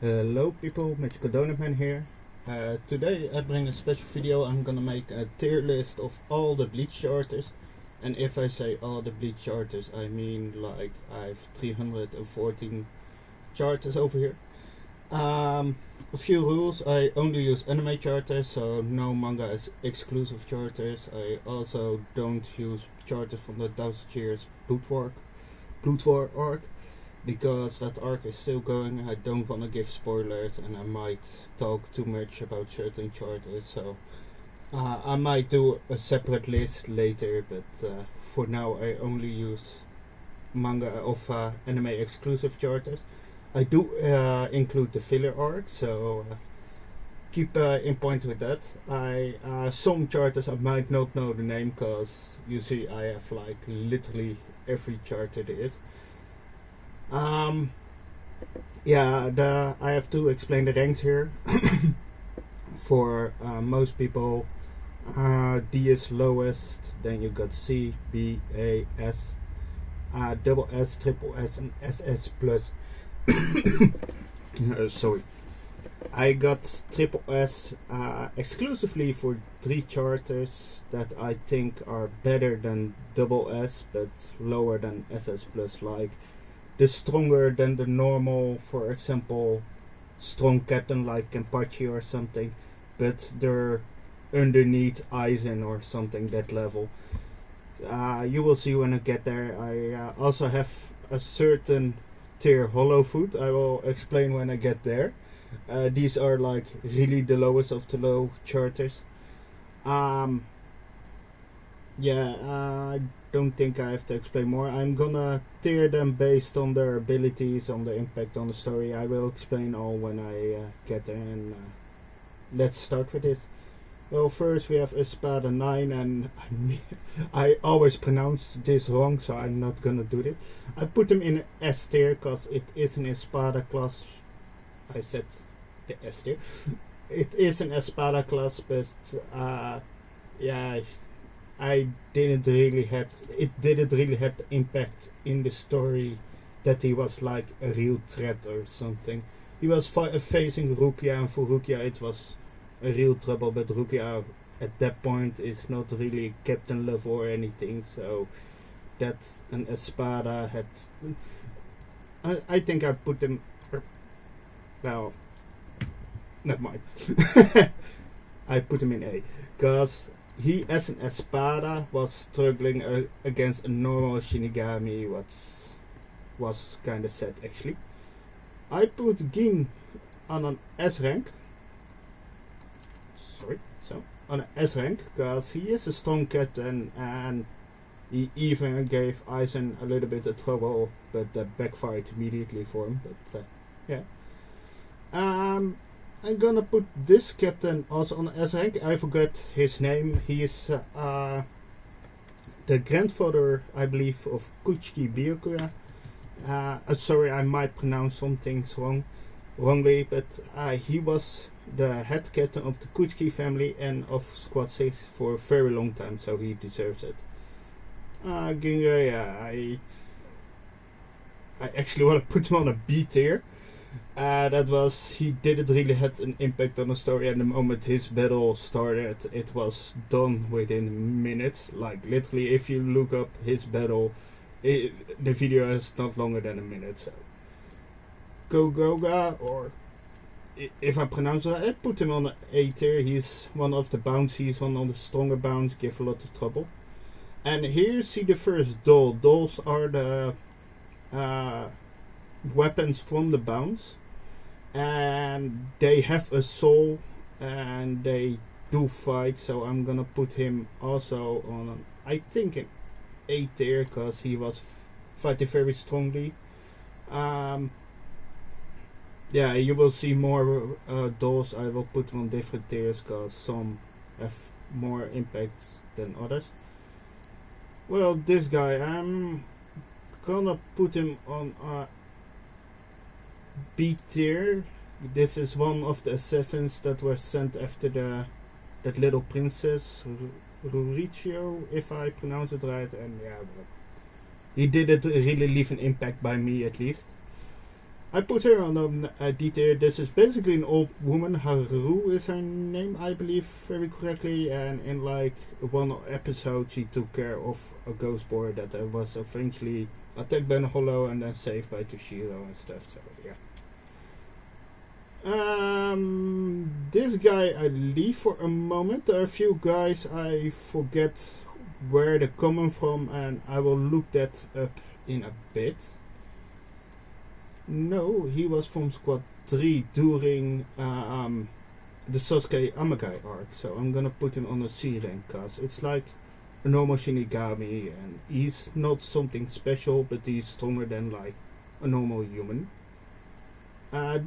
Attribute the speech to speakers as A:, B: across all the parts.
A: Hello people, Magical Donutman here. Today I bring a special video. I'm gonna make a tier list of all the Bleach characters. And if I say all the Bleach characters, I mean like I've 314 characters over here. A few rules: I only use anime characters, so no manga is exclusive characters. I also don't use characters from the 1000 Years Blood War arc, because that arc is still going. I don't want to give spoilers and I might talk too much about certain characters, so I might do a separate list later, but for now I only use manga of anime exclusive characters. I do include the filler arc, so keep in point with that. Some characters I might not know the name, because you see I have like literally every character there is. I have to explain the ranks here. For most people, D is lowest, then you got C, B, A, S, double S, triple S, and SS plus. Sorry. I got triple S exclusively for 3 characters that I think are better than double S, but lower than SS plus, like the stronger than the normal, for example, strong captain like Kenpachi or something, but they're underneath Aizen or something, that level. You will see when I get there. I also have a certain tier hollow food. I will explain when I get there. These are like really the lowest of the low charters. I don't think I have to explain more. I'm gonna tier them based on their abilities, on the impact on the story. I will explain all when I get there, and let's start with this. Well, first we have Espada 9, and I always pronounce this wrong, so I'm not gonna do this. I put him in S tier because it is an Espada class. I said the S tier. It is an Espada class, but I didn't really have the impact in the story that he was like a real threat or something. He was facing Rukia, and for Rukia it was a real trouble, but Rukia at that point is not really captain level or anything, so that an Espada had. I think I put him. Well, never mind. I put him in A, because he, as an Espada, was struggling against a normal Shinigami, what was kinda sad actually. I put Gin on an S rank. On an S rank, because he is a strong captain, and he even gave Aizen a little bit of trouble, but that backfired immediately for him. But I'm gonna put this captain also on S rank. I forgot his name. He is the grandfather, I believe, of Kuchiki Byakura. Sorry, I might pronounce some things wrongly, but he was the head captain of the Kuchiki family and of Squad 6 for a very long time, so he deserves it. Ginga, I actually want to put him on a B tier. He didn't really have an impact on the story, and the moment his battle started, it was done within minutes. Like literally, if you look up his battle, the video is not longer than a minute. So Gogoga, or if I pronounce it, I put him on an A tier. He's one of the bounds, he's one of the stronger bounds, give a lot of trouble. And here you see the first doll. Dolls are the weapons from the bounds, and they have a soul and they do fight, so I'm gonna put him also on an, I think, an A tier, because he was fighting very strongly. You will see more dolls. I will put them on different tiers, because some have more impact than others. Well, this guy, I'm gonna put him on a B tier. This is one of the assassins that were sent after that little princess, Ruricio, if I pronounce it right, and he didn't really leave an impact by me, at least. I put her on a D tier. This is basically an old woman. Haru is her name, I believe, very correctly. And in like one episode, she took care of a ghost boy that was eventually attacked by a hollow and then saved by Toshiro and stuff. So yeah. This guy I leave for a moment. There are a few guys I forget where they're coming from, and I will look that up in a bit. No, he was from Squad 3 during the Sasuke Amagai arc, so I'm gonna put him on a C rank cause it's like a normal Shinigami, and he's not something special, but he's stronger than like a normal human.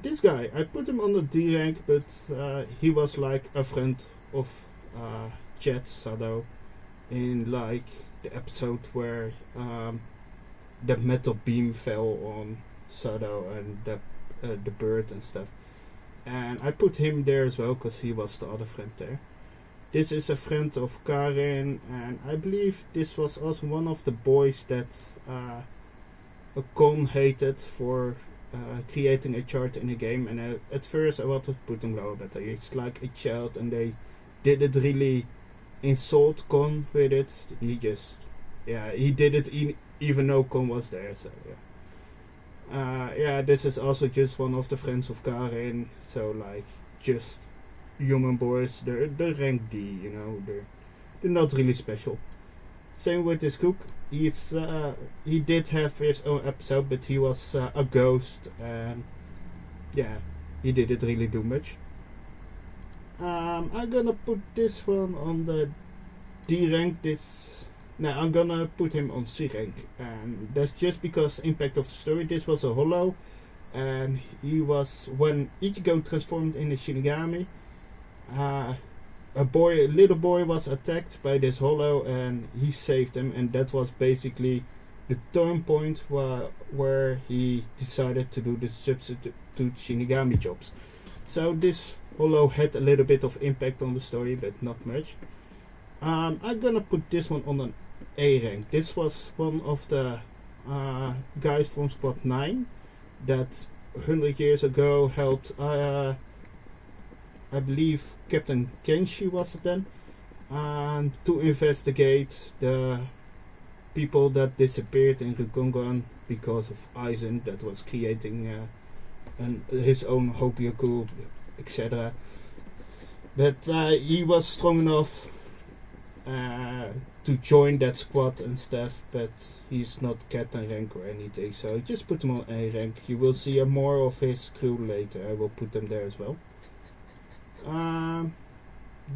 A: This guy, I put him on the D rank, but he was like a friend of Jet Sado in like the episode where the metal beam fell on Sado and the bird and stuff. And I put him there as well because he was the other friend there. This is a friend of Karin, and I believe this was also one of the boys that Kon hated for creating a chart in the game. And at first I wanted to put him lower, but it's like a child and they didn't really insult Kon with it. He just, he did it even though Kon was there, so yeah. This is also just one of the friends of Karin, so like just human boys. They're rank D, you know, they're not really special. Same with this cook. He did have his own episode, but he was a ghost, and yeah, he didn't really do much. I'm gonna put this one on the D rank. I'm gonna put him on C rank, and that's just because impact of the story. This was a hollow, and he was, when Ichigo transformed in the Shinigami, a little boy was attacked by this hollow, and he saved him, and that was basically the turn point where he decided to do the substitute Shinigami jobs. So this hollow had a little bit of impact on the story, but not much. I'm gonna put this one on an A rank. This was one of the guys from Squad 9 that 100 years ago helped, I believe Captain Kenshi was it then, to investigate the people that disappeared in Rukongan because of Aizen that was creating his own Hokyoku, etc. But he was strong enough to join that squad and stuff, but he's not captain rank or anything, so just put him on A rank. You will see more of his crew later. I will put them there as well.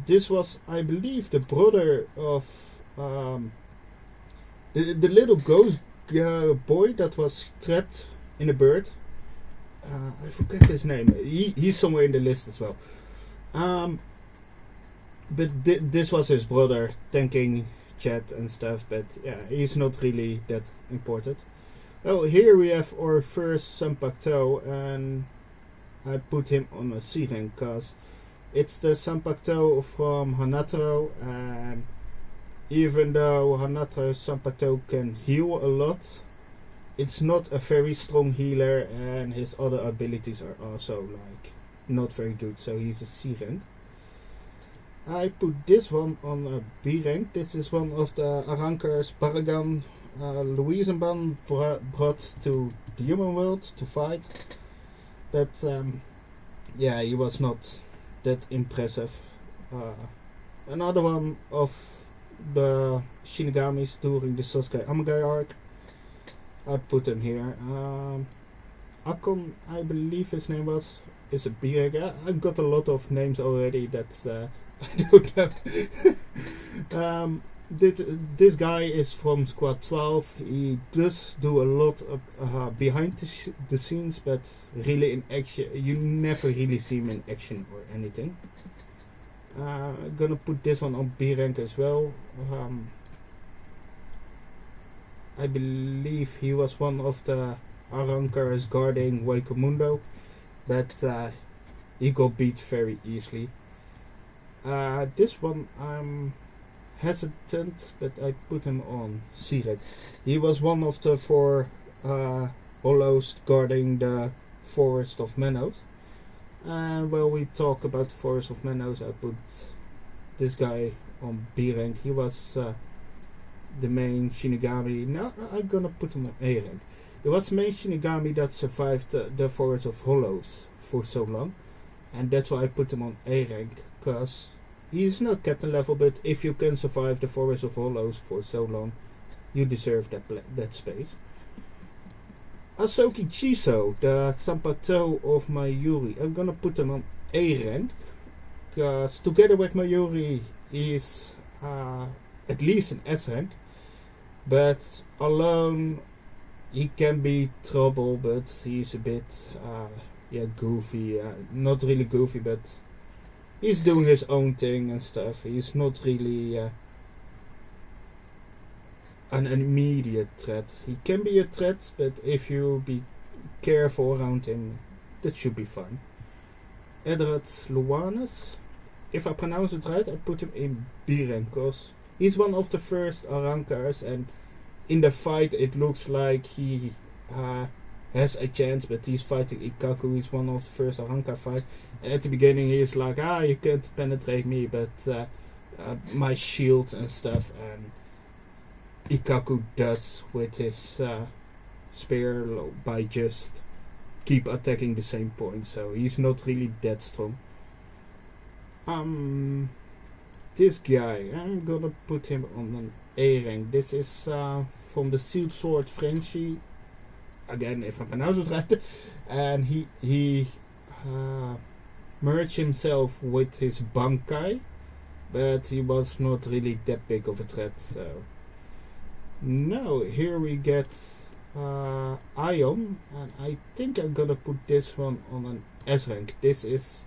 A: This was, I believe, the brother of the little ghost boy that was trapped in a bird. I forget his name. He's somewhere in the list as well. But this was his brother tanking Chat and stuff, but yeah, he's not really that important. Well, here we have our first Sanpakto, and I put him on a C rank because it's the Sanpakto from Hanataro, and even though Hanataro's Sanpakto can heal a lot, it's not a very strong healer, and his other abilities are also like not very good, so he's a C rank. I put this one on a B rank. This is one of the Arankers Baragan Louisenban brought to the human world to fight. But yeah, he was not that impressive. Another one of the Shinigamis during the Sasuke Amagai arc. I put him here. Akon, I believe his name was, is a B rank. I got a lot of names already that I don't know. This guy is from Squad 12. He does do a lot of, behind the scenes, but really in action, you never really see him in action or anything. I'm gonna put this one on B rank as well. I believe he was one of the Arankers guarding Wakemundo, but he got beat very easily. This one I'm hesitant, but I put him on C rank. He was one of the 4 hollows guarding the Forest of Menos. And while we talk about the Forest of Menos, I put this guy on B rank. He was the main Shinigami. Now I'm gonna put him on A rank. He was the main Shinigami that survived the Forest of Hollows for so long, and that's why I put him on A rank, because he's not captain level, but if you can survive the Forest of Hollows for so long, you deserve that space. Asoki Chiso, the Sanpato of Mayuri, I'm gonna put him on A rank, because together with Mayuri he's at least an S rank, but alone he can be trouble, but he's a bit goofy, not really goofy, but he's doing his own thing and stuff. He's not really an immediate threat. He can be a threat, but if you be careful around him, that should be fine. Edward Luanes, if I pronounce it right, I put him in B rank, because he's one of the first Arankars, and in the fight it looks like he has a chance, but he's fighting Ikkaku. He's one of the first Arankar fights. At the beginning he's like, you can't penetrate me, but my shield and stuff, and Ikkaku does with his spear by just keep attacking the same point, so he's not really that strong. This guy, I'm gonna put him on an A rank. This is from the Sealed Sword Frenchie, again if I pronounce it right, and he merged himself with his Bankai, but he was not really that big of a threat. So now here we get Ion, and I think I'm gonna put this one on an S rank. This is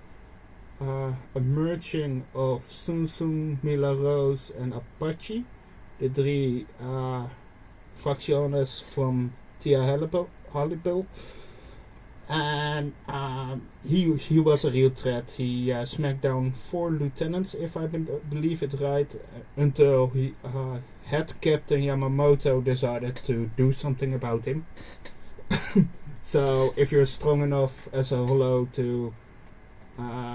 A: a merging of Sun Sun, Mila Rose and Apache, the three fractiones from Tia Halibel, and he was a real threat. He smacked down 4 lieutenants, if I believe it right, until he head captain Yamamoto decided to do something about him. So if you're strong enough as a Hollow to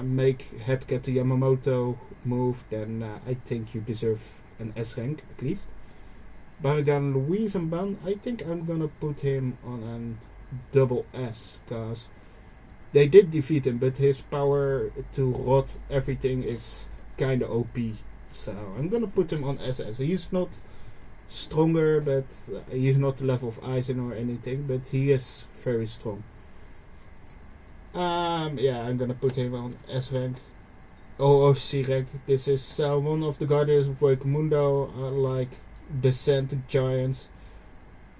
A: make head captain Yamamoto move, then I think you deserve an S rank at least. Baragan Louise and Ban, I think I'm gonna put him on an double S, because they did defeat him, but his power to rot everything is kinda OP. So I'm gonna put him on SS. He's not stronger, but he's not the level of Aizen or anything, but he is very strong. I'm gonna put him on S rank. C rank. This is one of the Guardians of Wakamundo, like Descent Giants.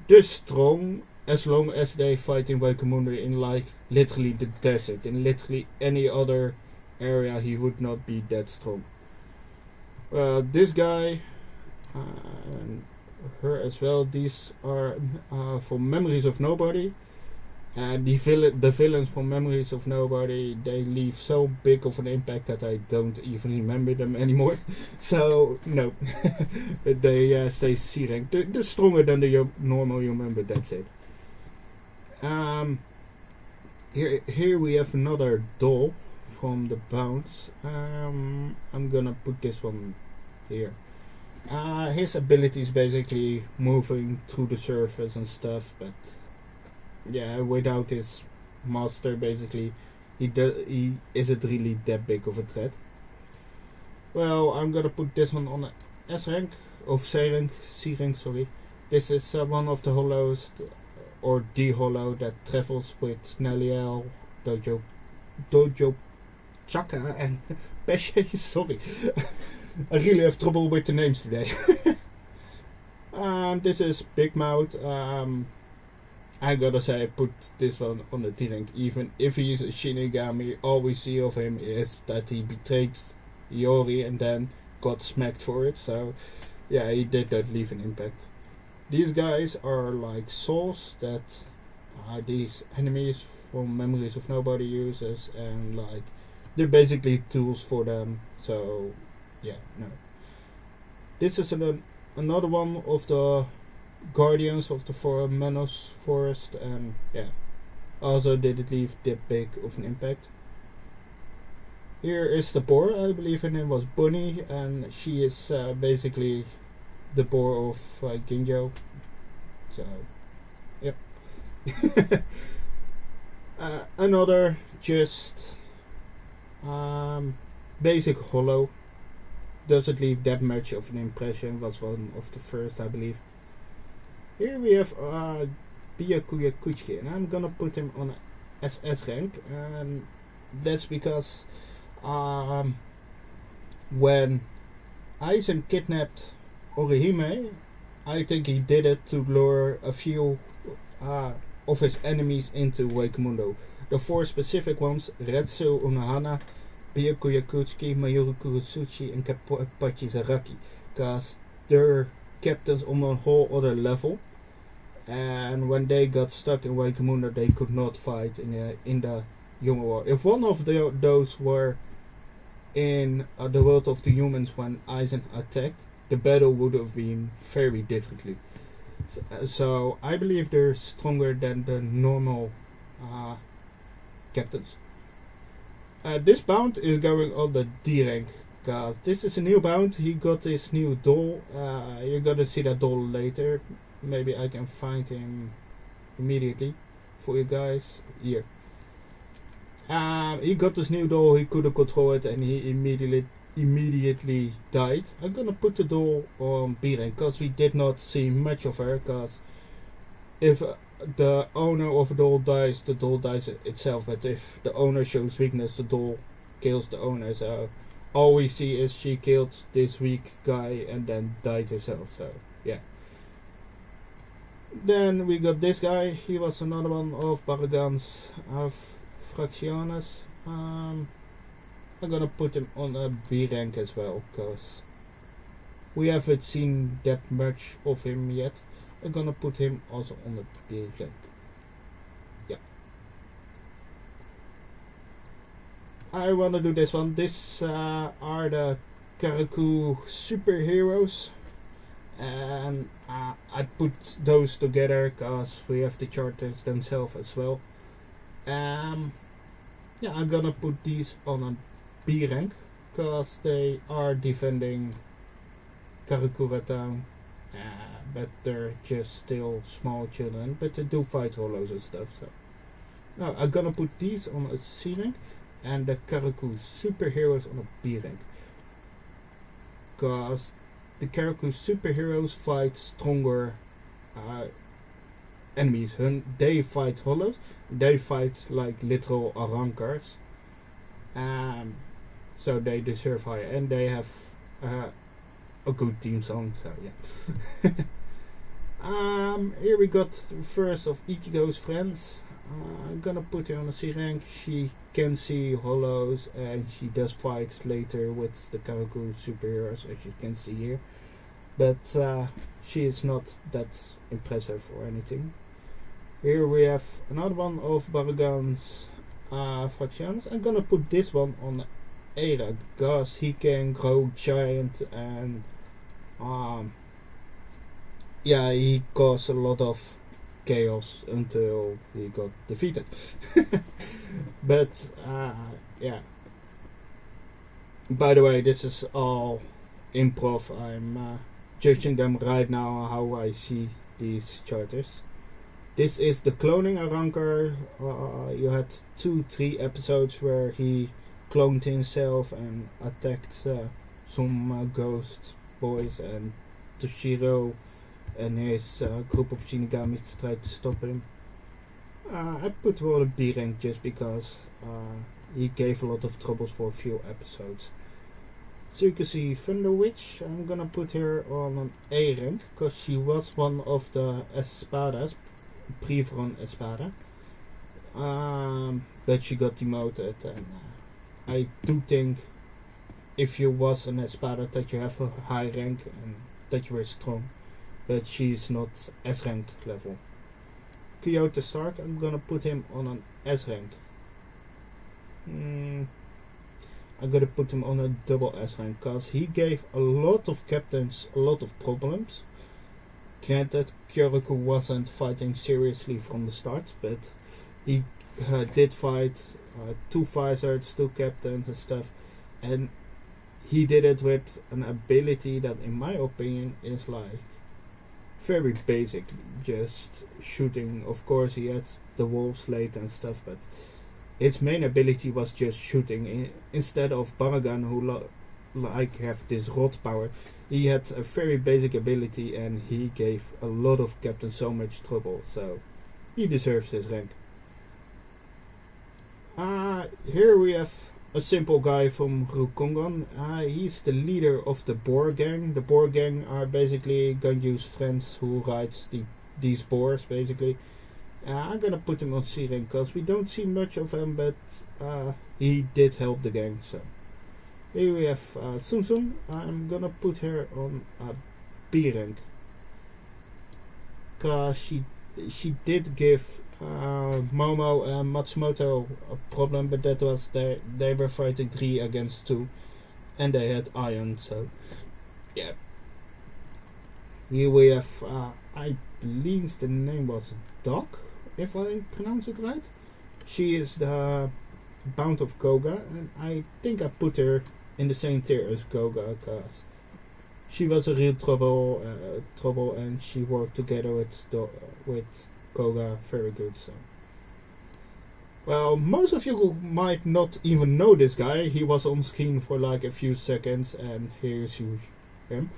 A: They're strong as long as they fight in Wakamundo in like literally the desert. In literally any other area he would not be that strong. This guy and her as well, these are from Memories of Nobody, and the villains from Memories of Nobody, they leave so big of an impact that I don't even remember them anymore. So no, but they stay C rank. They're stronger than the normal human, but that's it. Here we have another doll from the Bounce. I'm gonna put this one here. His ability is basically moving through the surface and stuff, but yeah, without his master, basically, he isn't really that big of a threat. Well, I'm gonna put this one on a S rank, of C rank, sorry. This is one of the Hollows, or the Hollow that travels with Neliel, Dojo Chaka and Pesce, sorry. I really have trouble with the names today. This is Big Mouth. I gotta say, I put this one on the D rank. Even if he is a Shinigami, all we see of him is that he betrayed Yori and then got smacked for it. So yeah, he did not leave an impact. These guys are like souls that these enemies from Memories of Nobody uses, and like they're basically tools for them. So yeah, no. This is another one of the Guardians of the Menos Forest, and yeah, Also didn't leave that big of an impact. Here is the boar. I believe her name was Bonnie, and she is basically the boar of Ginjo. So, yep. Another just basic hollow. Doesn't leave that much of an impression. Was one of the first, I believe. Here we have Byakuya Kuchiki, and I'm gonna put him on a SS rank, and that's because when Aizen kidnapped Orihime, I think he did it to lure a few of his enemies into Wakemundo. The 4 specific ones: Retsu Unohana, Byakuya Kuchiki, Mayoru Kurotsuchi, and Kapachi Zaraki, because they're captains on a whole other level. And when they got stuck in Wakemundo, they could not fight in the human world. If one of those were in the world of the humans when Aizen attacked, the battle would have been very differently. So I believe they're stronger than the normal captains. This bound is going on the D rank, because this is a new bound. He got this new doll. You're gonna see that doll later. Maybe I can find him immediately for you guys. Here. He got this new doll, he couldn't control it, and he immediately died. I'm gonna put the doll on B rank, because we did not see much of her, because if the owner of a doll dies, the doll dies itself, but if the owner shows weakness, the doll kills the owner. So all we see is she killed this weak guy and then died herself. So yeah. Then we got this guy. He was another one of Baragan's Fracciones. I'm gonna put him on a B rank as well, because we haven't seen that much of him yet. I'm gonna put him also on the B rank. Yeah. I wanna do this one. This are the Karaku superheroes. And I put those together because we have the charters themselves as well. Yeah, I'm gonna put these on a B rank because they are defending Karakura town, but they're just still small children, but they do fight hollows and stuff. So now I'm gonna put these on a C rank and the Karaku superheroes on a B rank, because the Karaku superheroes fight stronger enemies. They fight hollows. They fight like literal arankars. So they deserve higher, and they have a good team song. So yeah. Here we got the first of Ichigo's friends. I'm gonna put her on a C rank. She can see hollows, and she does fight later with the Karaku superheroes, as you can see here. But she is not that impressive or anything. Here we have another one of Baragan's Fracciones. I'm gonna put this one on A rank, because he can grow giant, and yeah, he caused a lot of chaos until he got defeated. But yeah. By the way, this is all improv. I'm judging them right now how I see these charters. This is the cloning Arankar. You had 2-3 episodes where he cloned himself and attacked some ghost boys, and Toshiro and his group of Shinigamis tried to stop him. I put him on a B rank just because he gave a lot of troubles for a few episodes. So you can see Thunder Witch. I'm gonna put her on an A rank because she was one of the Espadas, Privron Espada. But she got demoted, and I do think if you was an Espada that you have a high rank and that you were strong. But she's not S rank level. Kyoto Stark, I'm gonna put him on an S rank. I'm gonna put him on a double S rank because he gave a lot of captains a lot of problems. Granted, Kyoraku wasn't fighting seriously from the start, but he did fight 2 visors, 2 captains and stuff, and he did it with an ability that, in my opinion, is like very basic, just shooting. Of course, he had the wolf slate and stuff, but its main ability was just shooting. Instead of Baragan, who like have this rot power, he had a very basic ability, and he gave a lot of captains so much trouble. So he deserves his rank. Here we have a simple guy from Rukongan. He's the leader of the boar gang. The boar gang are basically Ganju's friends who rides these boars, basically. I'm gonna put him on C rank because we don't see much of him, but he did help the gang. So here we have Tsum Tsum. I'm gonna put her on B rank because she did give Momo and Matsumoto a problem, but that was they were fighting 3 against 2, and they had iron. So yeah. Here we have I believe the name was Doc, if I pronounce it right. She is the Bound of Koga, and I think I put her in the same tier as Koga because she was a real trouble, and she worked together with Koga very good. So, well, most of you might not even know this guy. He was on screen for like a few seconds, and here's him.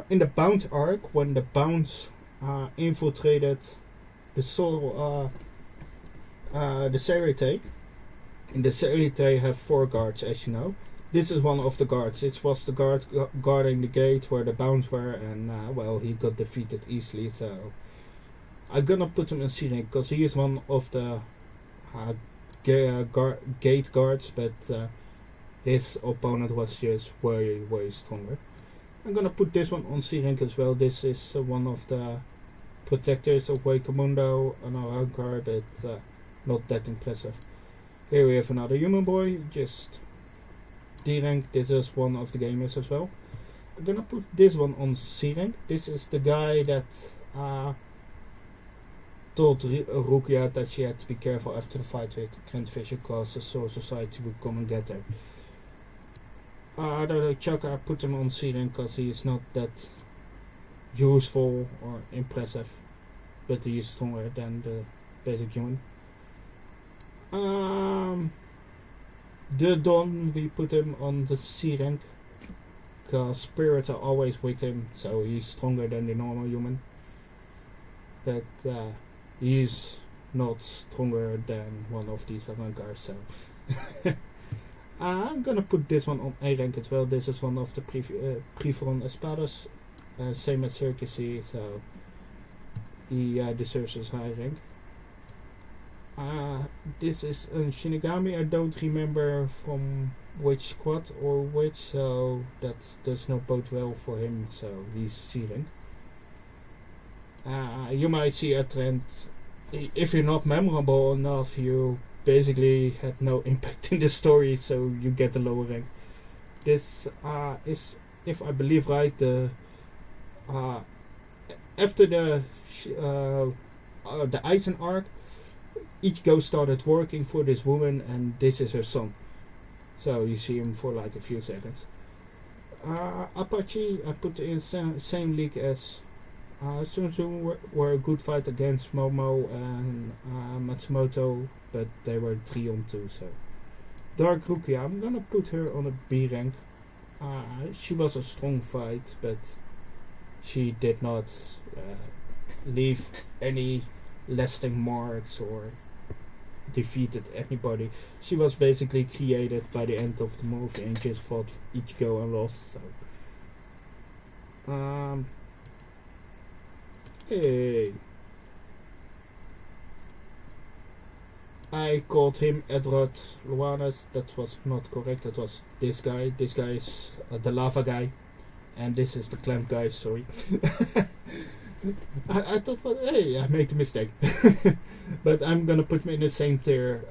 A: In the Bound arc, when the Bounds infiltrated the Serite. In the Serite have 4 guards, as you know. This is one of the guards. It was the guard guarding the gate where the Bounds were, and well, he got defeated easily. So I'm gonna put him in C rank because he is one of the gate guards, but his opponent was just way stronger. I'm gonna put this one on C rank as well. This is one of the protectors of Wakamundo, an Arankar, but not that impressive. Here we have another human boy, just D rank. This is one of the gamers as well. I'm gonna put this one on C rank. This is the guy that told Rukia that she had to be careful after the fight with Grand Fisher because the Soul Society would come and get her. The Chaka, I put him on C rank because he is not that useful or impressive, but he is stronger than the basic human. The Don, we put him on the C rank because spirits are always with him, so he's stronger than the normal human. But he's not stronger than one of these Arankars, so I'm gonna put this one on A rank as well. This is one of the Preferon Espadas, same as Circusy, so he deserves his high rank. This is a Shinigami. I don't remember from which squad or which, so that does not bode well for him, so he's C rank. You might see a trend. If you're not memorable enough, you basically had no impact in the story, so you get a lower rank. This is, if I believe right, the after the Eisen arc, each ghost started working for this woman, and this is her son. So you see him for like a few seconds. Apache, I put in same league as Tsum Tsum, were a good fight against Momo and Matsumoto, but they were 3-on-2. So Dark Rukia, I'm gonna put her on a B rank. She was a strong fight, but she did not leave any lasting marks or defeated anybody. She was basically created by the end of the movie and just fought Ichigo and lost. So hey, I called him Edward Luanes. That was not correct. That was this guy. This guy is the lava guy, and this is the clamp guy. Sorry. I thought, well, hey, I made a mistake. But I'm gonna put me in the same tier.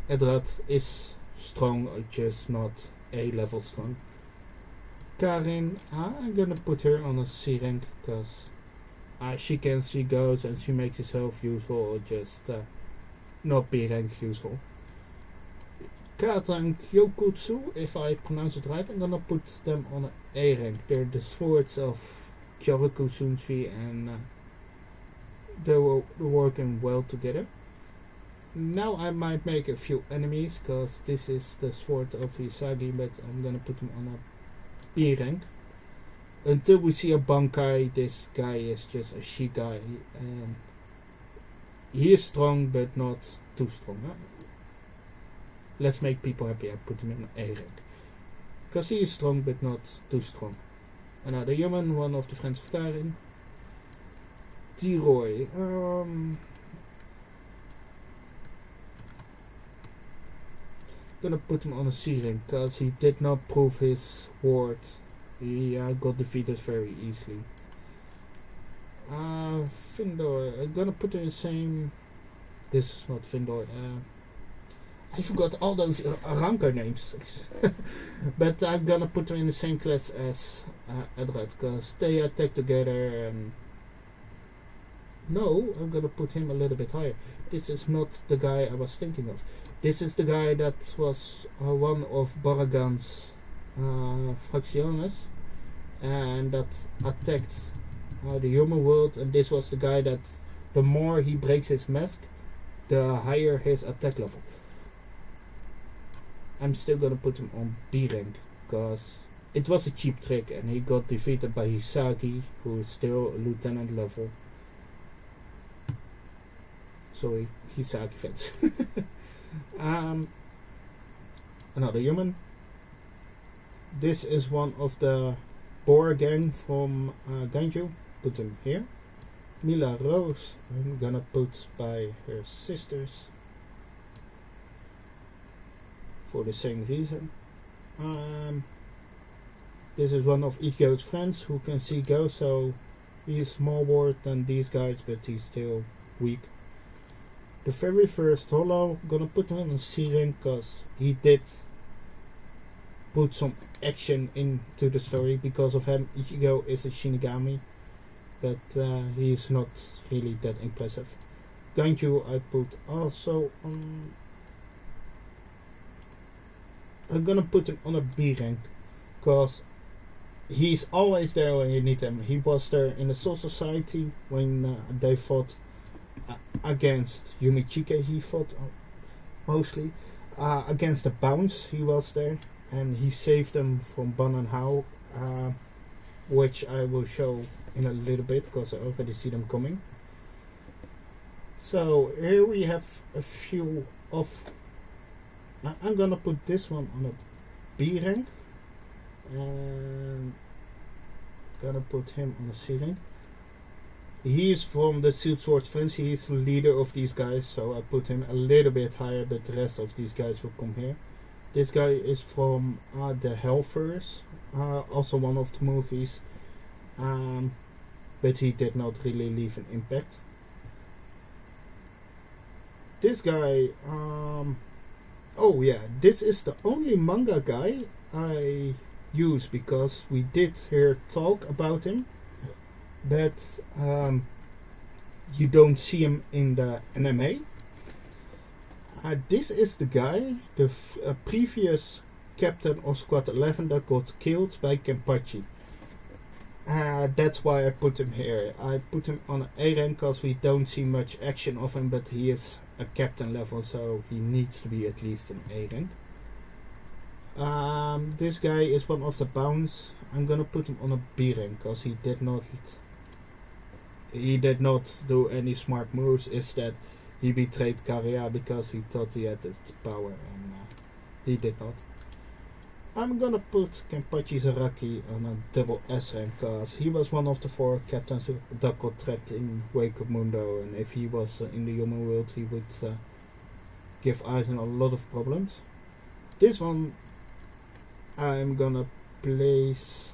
A: Edward is strong, just not A level strong. Karin, I'm gonna put her on a C rank because she can see ghosts and she makes herself useful. Just not B rank useful. Kata and Kyokutsu, if I pronounce it right, I'm gonna put them on an A rank. They're the swords of Kyoraku Sunfi, and they're working well together. Now I might make a few enemies, because this is the sword of Isagi, but I'm gonna put them on a B rank. Until we see a Bankai, this guy is just a Shikai, and he is strong, but not too strong. Huh? Let's make people happy. I put him in A rank. Because he is strong, but not too strong. Another human, one of the friends of Karin. T-Roy. Gonna put him on a C rank, because he did not prove his word. He got defeated very easily. Findor. I'm gonna put him in the same... This is not Findor. I forgot all those Ranker names. But I'm gonna put them in the same class as Edred, because they attack together. And no, I'm gonna put him a little bit higher. This is not the guy I was thinking of. This is the guy that was one of Baragan's facciones, and that attacked the human world. And this was the guy that the more he breaks his mask, the higher his attack level. I'm still gonna put him on B rank, because it was a cheap trick and he got defeated by Hisagi, who is still a lieutenant level. Sorry, Hisagi fans. Another human. This is one of the Boar gang from Ganju. Put him here. Mila Rose, I'm gonna put by her sisters. For the same reason. This is one of Ikko's friends who can see ghosts, so he's more than these guys, but he's still weak. The very first Hollow, gonna put him on C rank, because he did put some action into the story. Because of him, Ichigo is a Shinigami, but he's not really that impressive. Ganju I put also on... I'm gonna put him on a B rank, because he's always there when you need him. He was there in the Soul Society when they fought against Yumichike. He fought mostly against the Bounce. He was there, and he saved them from Ban and Hao, which I will show in a little bit, because I already see them coming. So here we have a few of... I'm gonna put this one on a B rank, and gonna put him on a C rank. He is from the Sealed Sword Friends. He is the leader of these guys, so I put him a little bit higher, but the rest of these guys will come here. This guy is from the Hellfurs, also one of the movies, but he did not really leave an impact. This guy, oh yeah, this is the only manga guy I use, because we did hear talk about him, but you don't see him in the anime. This is the guy, the previous captain of Squad 11 that got killed by Kenpachi. That's why I put him here. I put him on an A rank, because we don't see much action of him, but he is a captain level, so he needs to be at least an A rank. This guy is one of the Bounce. I'm gonna put him on a B rank, because he did not do any smart moves. Instead, he betrayed Karya because he thought he had the power, and he did not. I'm gonna put Kenpachi Zaraki on a double S rank, because he was one of the 4 captains that got trapped in Wake Up Mundo, and if he was in the human world, he would give Aizen a lot of problems. This one I'm gonna place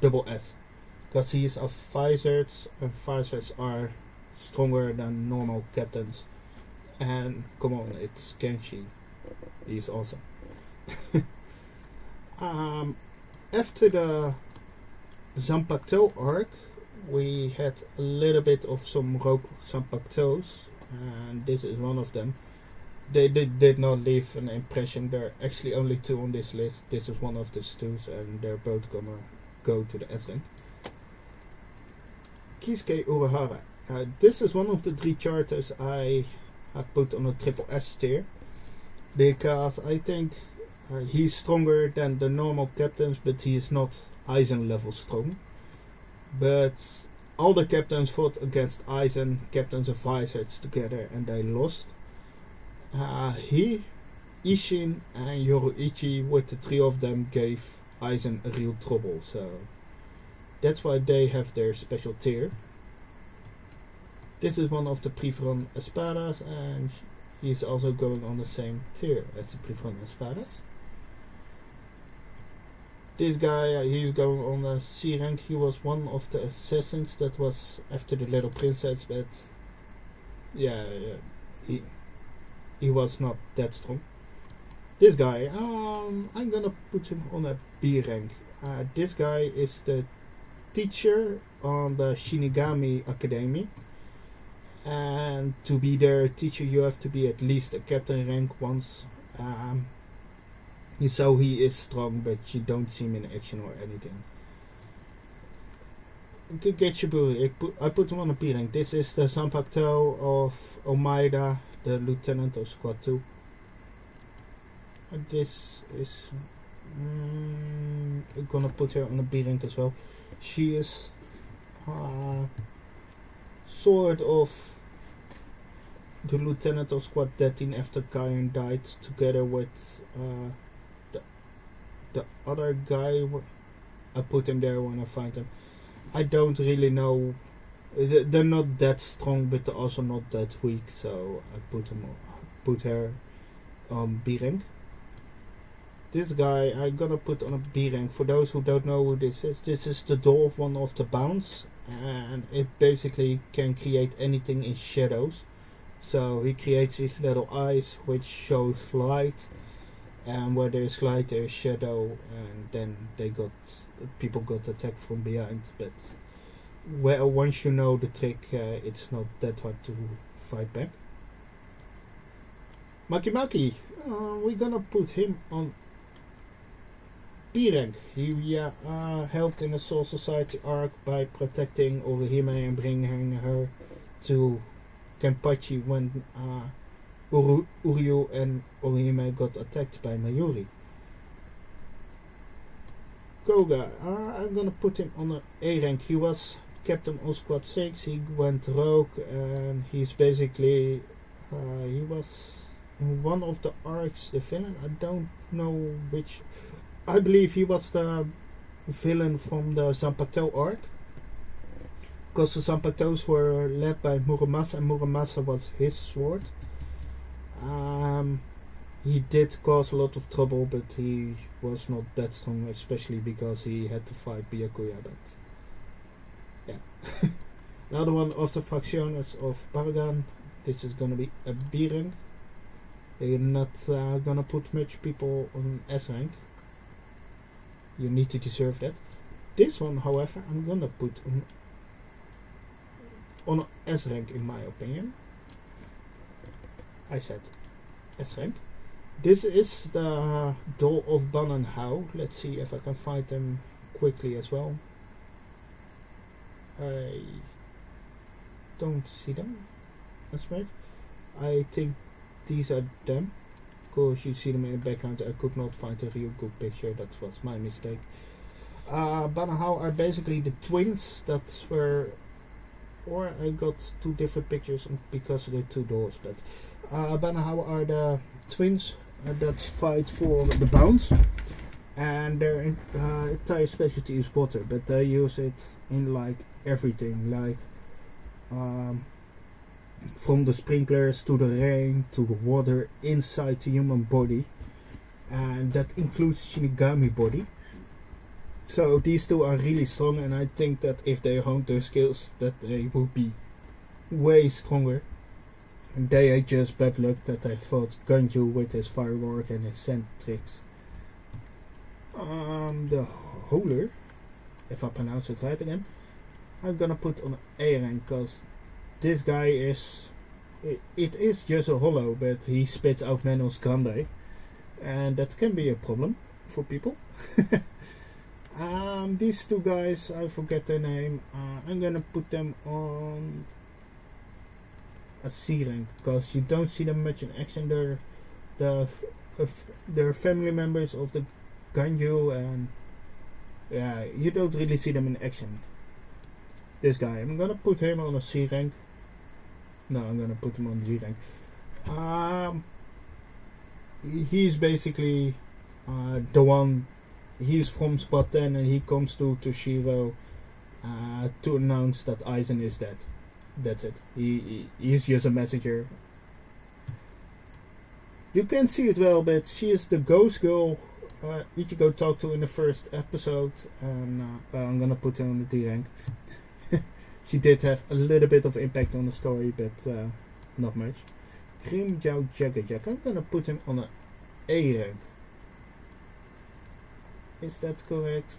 A: double S, because he is a Vizards, and Vizards are stronger than normal captains. And come on, it's Kenshi. He's awesome. After the Zanpakuto arc, we had a little bit of some rogue Zampactos, and this is one of them. They did not leave an impression. There are actually only 2 on this list. This is one of the 2s, and they're both gonna go to the S rank. Kisuke Urahara. This is one of the 3 charters I put on a triple S tier, because I think he's stronger than the normal captains, but he is not Aizen level strong. But all the captains fought against Aizen, captains of Vizards together, and they lost. He, Ishin, and Yoruichi, with the 3 of them, gave Aizen a real trouble. So that's why they have their special tier. This is one of the Preferon Espadas, and he's also going on the same tier as the Preferon Espadas. This guy, he's going on the C rank. He was one of the assassins that was after the little princess, but yeah, he was not that strong. This guy, I'm gonna put him on a B rank. This guy is the teacher on the Shinigami Academy, and to be their teacher you have to be at least a captain rank once. So he is strong, but you don't see him in action or anything. Gechiburi, I put him on a B rank. This is the Zanpakuto of Omaida, the lieutenant of Squad 2. This is... I'm gonna put her on a B rank as well. She is sort of the lieutenant of Squad 13 after Kayan died, together with the other guy. I put him there when I find him. I don't really know. They're not that strong, but they're also not that weak. So I put her on B rank. This guy I'm gonna put on a B rank. For those who don't know who this is the door of one of the bounds, and it basically can create anything in shadows. So he creates these little eyes which shows light, and where there's light there's shadow, and then people got attacked from behind. But once you know the trick, it's not that hard to fight back. Maki, we're gonna put him on B rank. He helped in the Soul Society arc by protecting Orihime and bringing her to Kenpachi when Uryu and Orihime got attacked by Mayuri. Koga, I'm gonna put him on an A rank. He was captain on Squad 6, he went rogue, and he's basically, he was in one of the arcs the villain. I don't know which. I believe he was the villain from the Zanpakuto arc, because the Zanpakutos were led by Muramasa, and Muramasa was his sword. He did cause a lot of trouble, but he was not that strong, especially because he had to fight Byakuya. But yeah. Another one of the factions of Paragon. This is gonna be a B rank. They're not gonna put much people on S rank. You need to deserve that. This one, however, I'm gonna put on an S rank in my opinion. I said S rank. This is the Doll of Ban and Hao. Let's see if I can find them quickly as well. I don't see them. That's right. I think these are them. Of course, you see them in the background. I could not find a real good picture. That was my mistake. Ban and Hao are basically the twins that were, or I got 2 different pictures because of the 2 doors. But Ban and Hao are the twins that fight for the bounds, and their entire specialty is water, but they use it in like everything, like from the sprinklers to the rain to the water inside the human body, and that includes Shinigami body. So these 2 are really strong, and I think that if they honed their skills that they would be way stronger. And they are just bad luck that they fought Ganju with his firework and his sand tricks. The Holer, if I pronounce it right again, I'm gonna put on A rank because this guy is. It is just a hollow, but he spits out Manos Grande, and that can be a problem for people. These two guys, I forget their name. I'm gonna put them on a C rank because you don't see them much in action. They're family members of the Ganju, and yeah, you don't really see them in action. This guy, I'm gonna put him on a C rank. No, I'm gonna put him on Z rank. He's basically the one. He's from Squad 10 and he comes to Toshiro to announce that Aizen is dead. That's it. He's just a messenger. You can see it well, but she is the ghost girl Ichigo talked to in the first episode, and I'm gonna put her on the D rank. She did have a little bit of impact on the story, but not much. Grim Jiao Jack. I'm gonna put him on an A rank. Is that correct?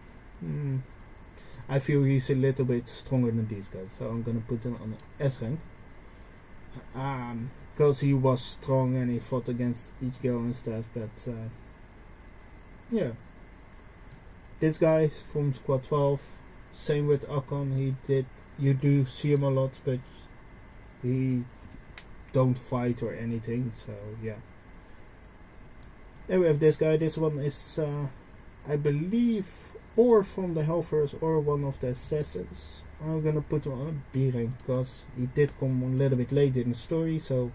A: I feel he's a little bit stronger than these guys, so I'm gonna put him on an S rank. Because he was strong and he fought against Ichigo and stuff, but yeah. This guy from Squad 12, same with Akon, you do see him a lot, but he don't fight or anything, so yeah. Then we have this guy. This one is I believe or from the Hellverse or one of the assassins. I'm gonna put him on a B rank because he did come a little bit late in the story, so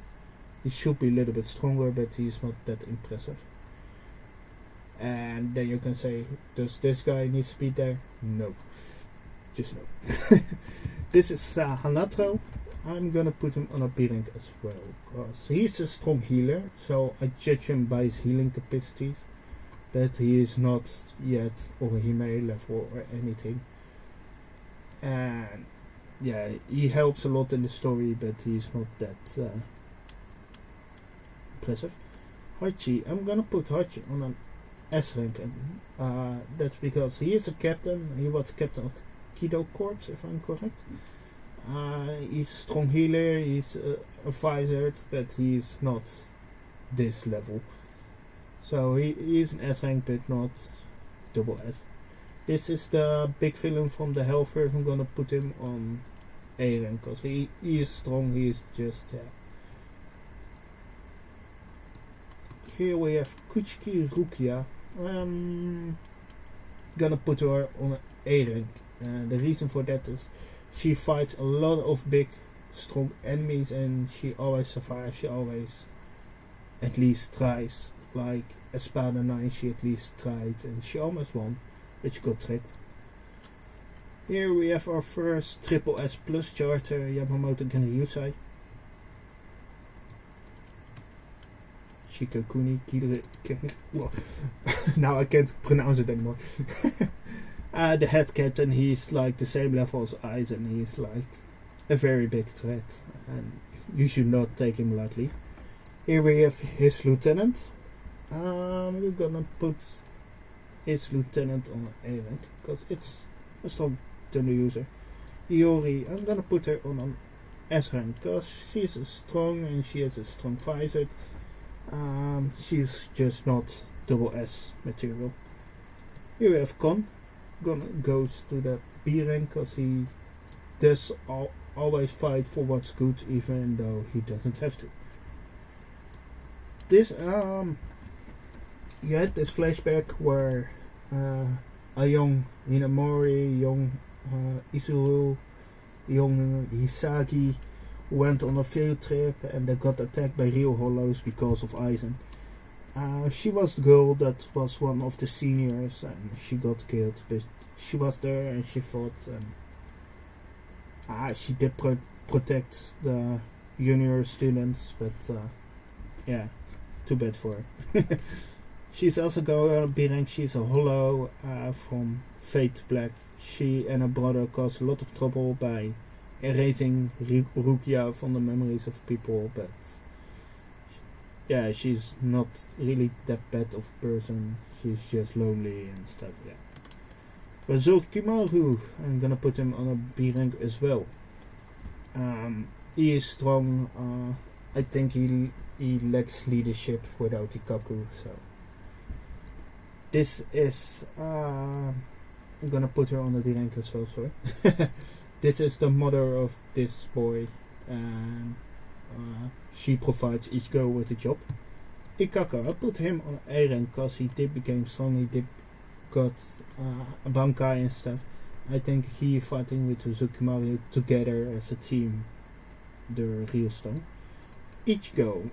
A: he should be a little bit stronger, but he's not that impressive. And then you can say, does this guy need to be there? No. Just no. This is Hanatro. I'm gonna put him on a B rank as well, because he's a strong healer, so I judge him by his healing capacities, but he is not yet Orihime level or anything. And yeah, he helps a lot in the story, but he's not that impressive. Hachi, I'm gonna put Hachi on an S rank, and that's because he is a captain. He was captain of the Kido Corps, if I'm correct. He's a strong healer, he's a wizard, but he's not this level. So he is an S rank, but not double S. This is the big villain from the Hellverse. I'm gonna put him on A rank because he is strong, he is just Here we have Kuchiki Rukia. I'm gonna put her on A rank. The reason for that is she fights a lot of big, strong enemies, and she always survives. She always at least tries. Like Espada 9, she at least tried, and she almost won, but she got tricked. Here we have our first triple S plus charter, Yamamoto Genryusai. Shikokuni Kire. Well, now I can't pronounce it anymore. The head captain, he's like the same level as Aizen. He's like a very big threat, and you should not take him lightly. Here we have his lieutenant. We're gonna put his lieutenant on A rank because it's a strong tunnel user. Iori, I'm gonna put her on an S rank because she's strong and she has a strong visor. She's just not double S material. Here we have Kon. Goes to the B rank because he does always fight for what's good, even though he doesn't have to. This you had this flashback where a young Hinamori, young Izuru, young Hisagi went on a field trip and they got attacked by real hollows because of Aizen. She was the girl that was one of the seniors and she got killed, but she was there and she fought, and she did protect the junior students, but yeah, too bad for her. She's also going on B rank. She's a hollow from Fate Black. She and her brother caused a lot of trouble by erasing Rukia from the memories of people, but yeah, she's not really that bad of a person. She's just lonely and stuff. Yeah. But Zokimaru, I'm gonna put him on a B rank as well. He is strong. I think he lacks leadership without Ikaku. So this is I'm gonna put her on the D rank as well. Sorry. This is the mother of this boy, and she provides Ichigo with a job. Ikaka, I put him on A rank because he did become strong. He did got a Bankai and stuff. I think he fighting with Zukimaru together as a team, the real strong. Ichigo,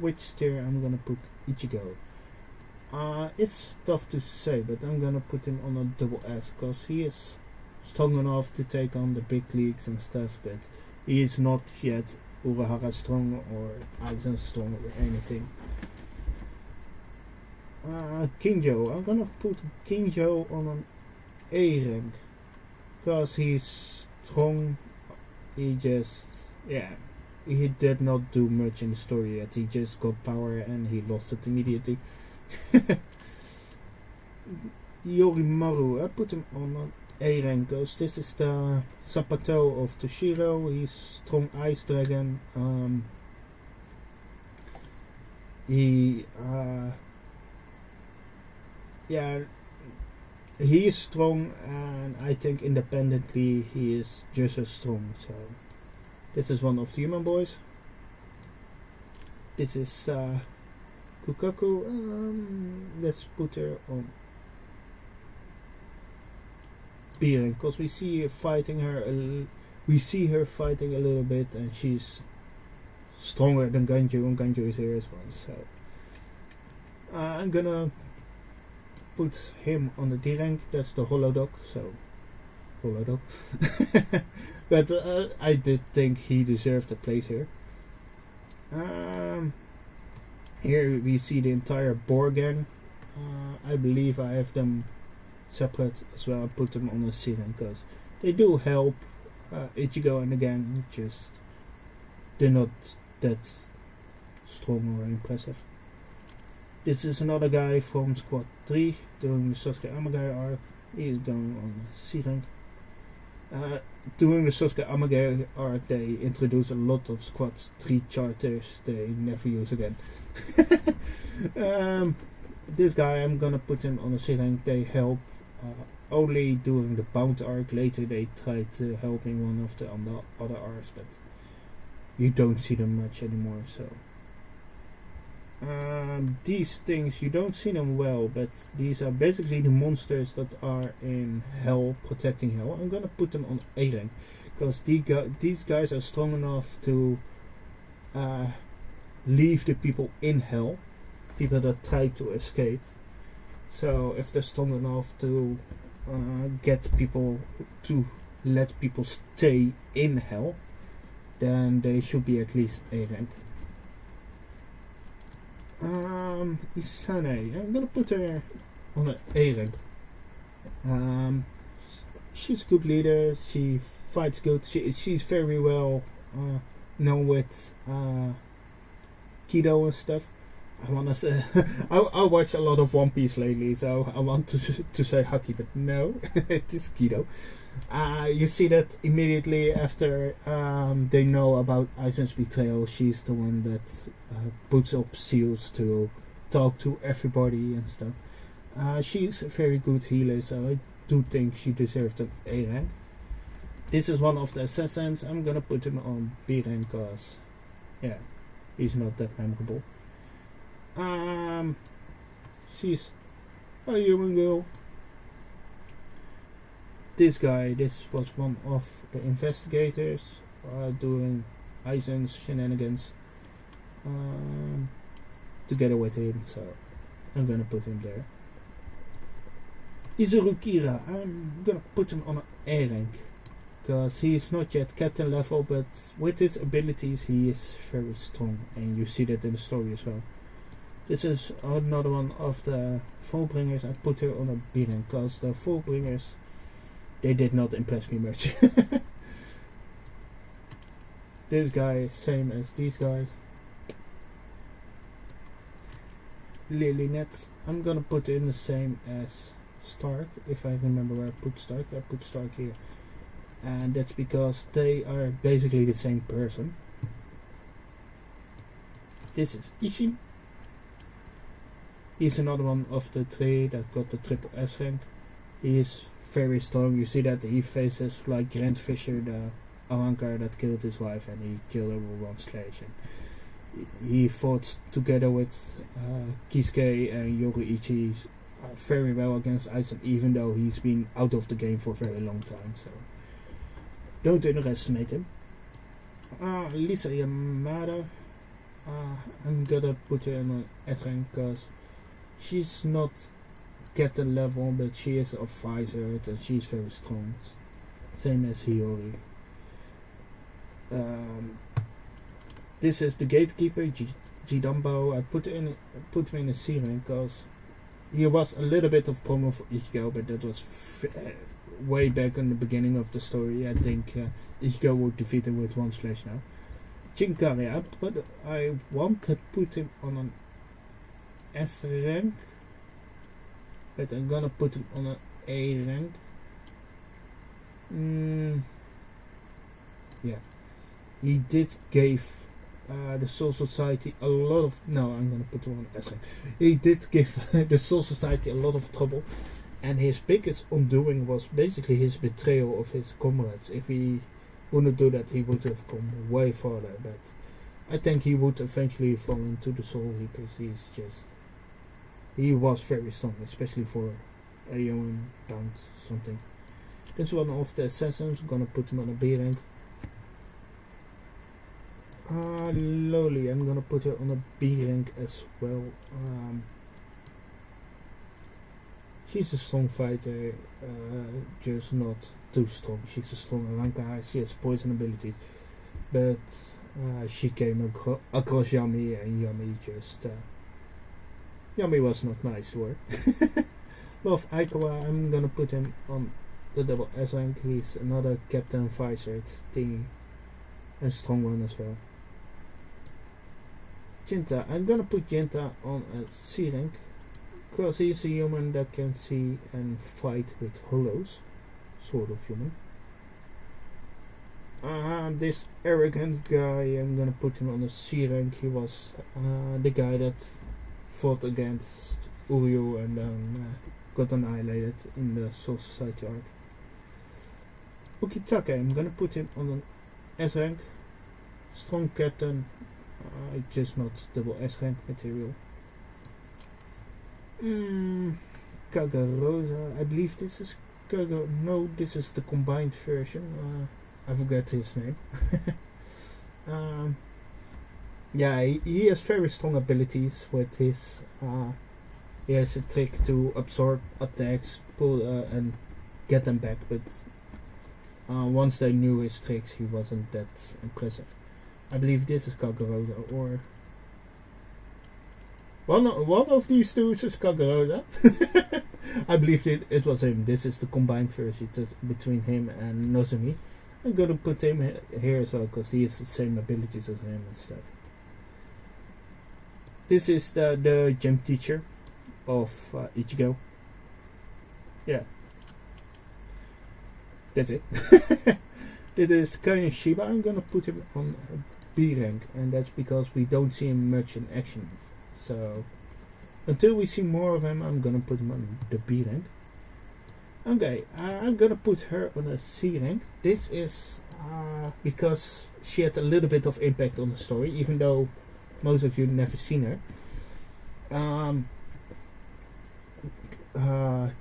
A: which tier I'm gonna put Ichigo? It's tough to say, but I'm gonna put him on a double S because he is strong enough to take on the big leagues and stuff, but he is not yet Urahara strong or Aizen strong or anything. Kinjo, I'm gonna put Kinjo on an A rank because he's strong. He just, he did not do much in the story yet. He just got power and he lost it immediately. Yorimaru, I put him on an A rank because this is the Sapato of Toshiro. He's strong ice dragon. He is strong, and I think independently he is just as strong. So this is one of the human boys. This is Kukaku. Let's put her on B rank because we see her fighting a little bit, and she's stronger than Ganju, and Ganju is here as well. So I'm gonna put him on the D rank. That's the Holodog. So Holodog. But I did think he deserved a place here. Here we see the entire Boar gang. I believe I have them separate as well. I put them on the C rank because they do help Ichigo and the gang. Just they're not that strong or impressive. This is another guy from Squad 3 doing the Sasuke Amagai arc. He is going on C rank. During the Sasuke Amagai arc, they introduce a lot of Squad 3 charters they never use again. This guy, I'm gonna put him on a C rank. They help only during the Bound arc. Later they try to help in one of the other arcs, but you don't see them much anymore. So these things, you don't see them well, but these are basically the monsters that are in Hell, protecting Hell. I'm gonna put them on A rank because these guys are strong enough to leave the people in Hell, people that try to escape. So if they're strong enough to get people to let people stay in Hell, then they should be at least A rank. Isane, I'm gonna put her on an A rank. She's a good leader. She fights good. She's very well known with Kido and stuff. I wanna say I watch a lot of One Piece lately, so I want to say Haki, but no, it is Kido. You see that immediately after they know about Aizen's betrayal. She's the one that puts up seals to talk to everybody and stuff. She's a very good healer, so I do think she deserves an A rank. This is one of the assassins. I'm gonna put him on B rank because he's not that memorable. She's a human girl. This guy, this was one of the investigators doing Aizen's shenanigans together with him, so I'm gonna put him there. Izuru Kira, I'm gonna put him on an A rank because he's not yet captain level, but with his abilities he is very strong, and you see that in the story as well. This is another one of the Fullbringers. I put her on a B rank because the Fullbringers, they did not impress me much. This guy, same as these guys. Lily Net, I'm gonna put in the same as Stark. If I remember where I put Stark, I put Stark here. And that's because they are basically the same person. This is Ishin. He's another one of the three that got the triple S rank. He is very strong. You see that he faces like Grant Fisher, the Arankar that killed his wife, and he killed her with one slash. And he fought together with Kisuke and Yoruichi very well against Aizen, even though he's been out of the game for a very long time. So don't underestimate him. Lisa Yamada. I'm gonna put her in an S rank because she's not captain level, but she is a fighter and she's very strong. Same as Hiyori. This is the gatekeeper, Jidambo. I put him in a C rank because he was a little bit of problem for Ichigo, but that was way back in the beginning of the story. I think Ichigo would defeat him with one slash now. Chinkaria, but I want to put him on an S rank, but I'm gonna put him on an A rank. Yeah, he did give the Soul Society a lot of. No, I'm gonna put him on S rank. He did give the Soul Society a lot of trouble, and his biggest undoing was basically his betrayal of his comrades. If he wouldn't do that, he would have come way farther, but I think he would eventually fall into the Soul Reapers. He was very strong, especially for a young pound something. That's one of the assassins. I'm gonna put him on a B rank. Loli, I'm gonna put her on a B rank as well. She's a strong fighter, just not too strong. She's a strong Aranka, she has poison abilities, but she came across Yami, and Yami just Yami was not nice to her. Love Aikawa, I'm gonna put him on the double S rank. He's another captain visor thingy, and strong one as well. Jinta, I'm gonna put Jinta on a C rank because he's a human that can see and fight with hollows. Sort of human. This arrogant guy, I'm gonna put him on a C rank. He was the guy that fought against Uryu and then got annihilated in the Soul Society arc. Ukitake, I'm gonna put him on an S rank. Strong captain, just not double S rank material. Kagarosa, I believe this is no, this is the combined version. I forget his name. Yeah, he has very strong abilities with his. He has a trick to absorb attacks, pull and get them back. But once they knew his tricks, he wasn't that impressive. I believe this is Kagarosa, or one of these two is Kagarosa. I believe it was him. This is the combined version between him and Nozomi. I'm gonna put him here as well because he has the same abilities as him and stuff. This is the gym teacher of Ichigo. Yeah, that's it. This is Karin Shiba. I'm gonna put him on a B rank, and that's because we don't see him much in action. So until we see more of him, I'm gonna put him on the B rank. Okay, I'm gonna put her on a C rank. This is because she had a little bit of impact on the story, even though most of you never seen her.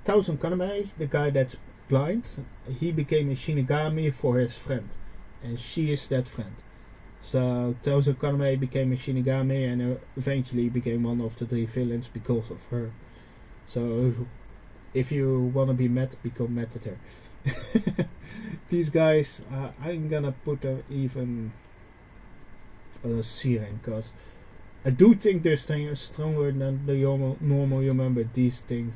A: Thousand Kaname, the guy that's blind, he became a Shinigami for his friend, and she is that friend. So Thousand Kaname became a Shinigami and eventually became one of the 3 villains because of her. So if you wanna be mad, become mad at her. These guys, I'm gonna put them even on a C rank because I do think they're stronger than the normal human, but these things,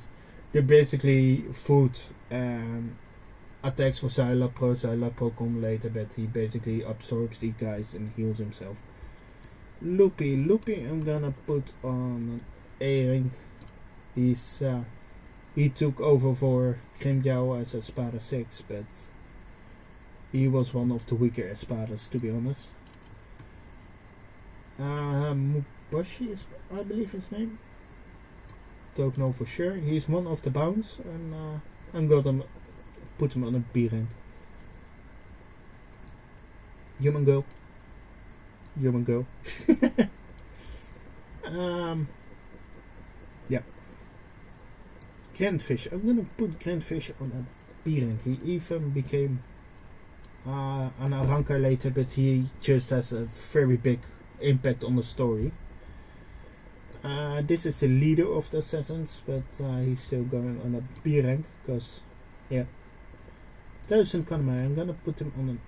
A: they're basically food and attacks for Xylapro. Xylapro come later, but he basically absorbs these guys and heals himself. Loopy, I'm gonna put on an A rank. He's He took over for Grimjao as Espada 6, but he was one of the weaker Espadas, to be honest. Mubashi is, I believe, his name. Don't know for sure. He's one of the bounds, and I'm gonna put him on a B rank. Human girl. Human girl. Yeah. Grandfish. I'm gonna put Grandfish on a B rank. He even became an Aranka later, but he just has a very big impact on the story. This is the leader of the assassins, but he's still going on a B rank because, yeah. Thousand Kanamai, I'm gonna put him on an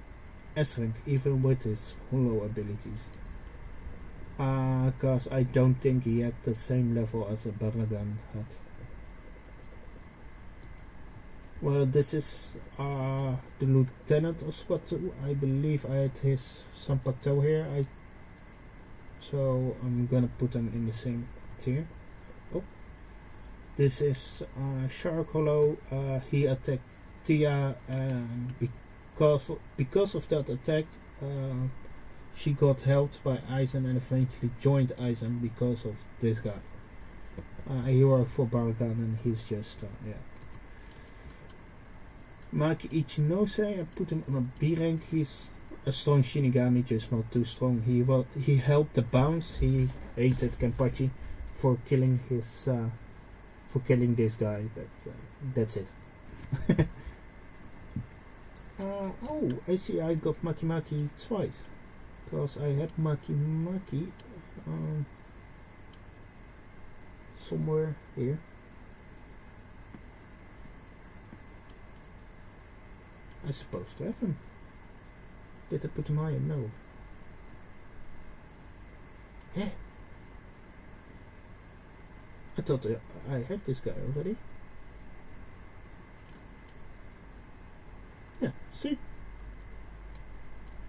A: S rank, even with his hollow abilities. Because I don't think he had the same level as a Baragan had. Well, this is the lieutenant of Squad 2. I believe I had his Sanpakuto here. So I'm gonna put them in the same tier. Oh, this is Shark Hollow. He attacked Tia, and because of that attack, she got helped by Aizen and eventually joined Aizen because of this guy. He worked for Baragan, and he's just yeah. Maki Ichinose, I put him on a B rank. He's a strong Shinigami, just not too strong. He helped the bounce. He hated Kenpachi for killing this guy, but that's it. Oh, I see. I got Maki twice because I had Maki somewhere here. I'm supposed to have him. Did I put him higher? No. Heh? I thought I had this guy already. Yeah, see?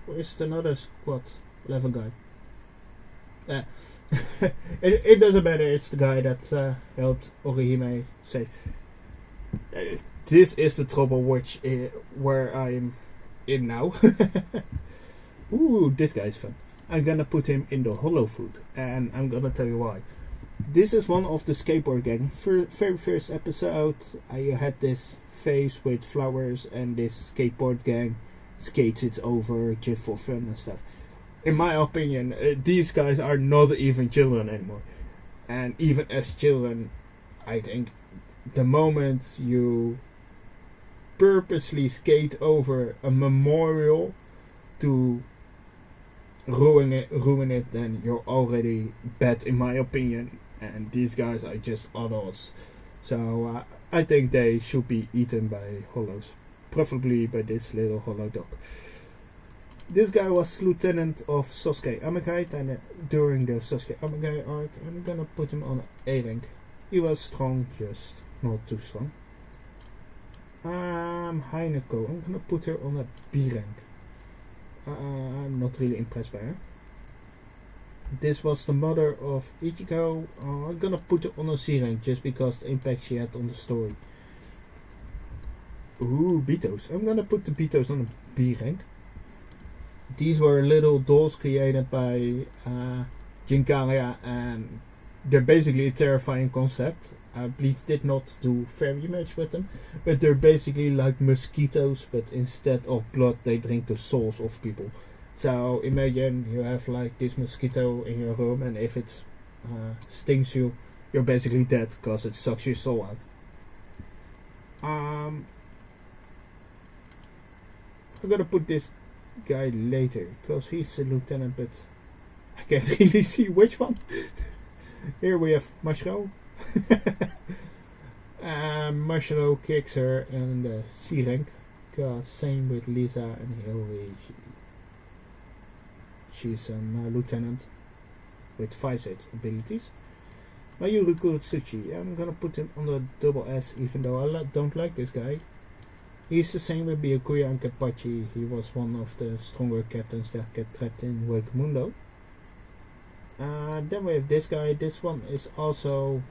A: Where's another Squad 11 guy? It doesn't matter, it's the guy that helped Orihime say, this is the trouble which where I'm in now. Ooh, this guy's fun. I'm gonna put him in the hollow food, and I'm gonna tell you why. This is one of the skateboard gang. Very first episode, I had this face with flowers, and this skateboard gang skates it over just for fun and stuff. In my opinion, these guys are not even children anymore. And even as children, I think the moment you purposely skate over a memorial to ruin it, then you're already bad in my opinion. And these guys are just adults, so I think they should be eaten by hollows, preferably by this little hollow dog. This guy was lieutenant of Sasuke Amagai, and during the Sasuke Amagai arc, I'm gonna put him on A rank. He was strong, just not too strong. Heineko, I'm gonna put her on a B rank. I'm not really impressed by her. This was the mother of Ichigo. I'm gonna put her on a C rank just because the impact she had on the story. Ooh, Betos. I'm gonna put the Betos on a B rank. These were little dolls created by Jinkaria, and they're basically a terrifying concept. Bleach did not do very much with them, but they're basically like mosquitoes, but instead of blood they drink the souls of people. So imagine you have like this mosquito in your room, and if it stings you, you're basically dead because it sucks your soul out. I'm gonna put this guy later because he's a lieutenant, but I can't really see which one. Here we have Mashro. Mashro kicks her in the C rank. Same with Lisa and Hillary. She's a lieutenant with 5-8 abilities. Mayuru Kurotsuchi, I'm gonna put him on the double S, even though I don't like this guy. He's the same with Byakuya and Kenpachi. He was one of the stronger captains that get trapped in Wake Mundo. Then we have this guy. This one is also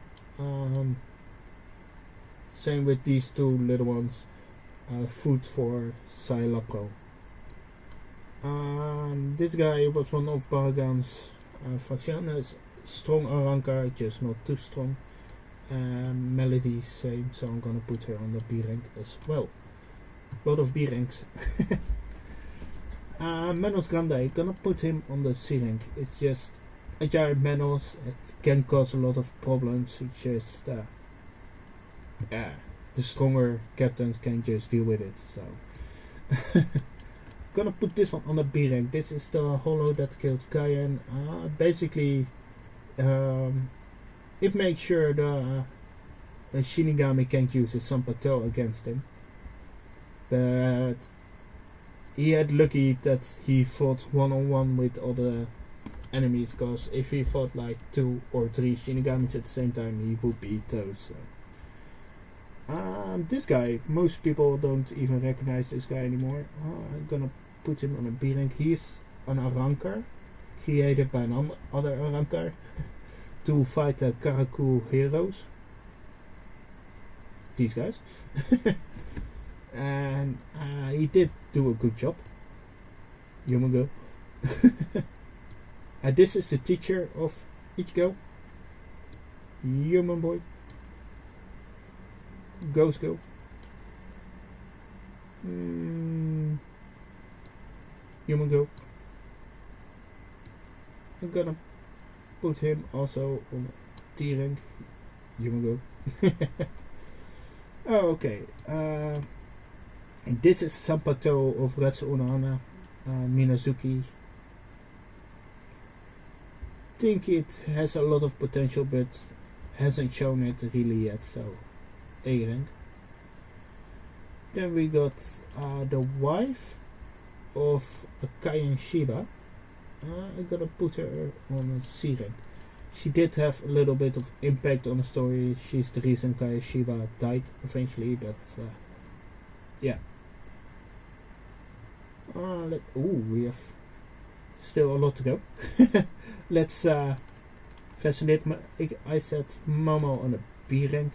A: Same with these two little ones. Food for Silapro. This guy was one of Baragan's faction. Has strong Aranka, just not too strong. Melody same, so I'm gonna put her on the B rank as well. A lot of B ranks. Manos Grande, gonna put him on the C rank. It's just a giant Manos. It can cause a lot of problems. It's just the stronger captains can just deal with it. So gonna put this one on the B rank. This is the holo that killed Kaien. Basically, it makes sure the Shinigami can't use his Sanpakuto against him. But he had lucky that he fought one-on-one with other enemies, because if he fought like 2 or 3 Shinigamis at the same time, he would be toast. So. This guy, most people don't even recognize this guy anymore. I'm gonna put him on a B rank. He's an Arankar, created by another Arankar to fight the Karaku heroes. These guys. And he did do a good job. Yumago. This is the teacher of Ichigo. Human boy. Ghost go. Human go. I'm gonna put him also on T rank. Human go. Oh, okay. And this is Sanpakuto of Retsu Unohana, Minazuki. Think it has a lot of potential, but hasn't shown it really yet, so A rank. Then we got the wife of Kaien Shiba. I'm gonna put her on a C rank. She did have a little bit of impact on the story. She's the reason Kaien Shiba died eventually, but yeah. We have still a lot to go. Let's fascinate. I said Momo on a B rank.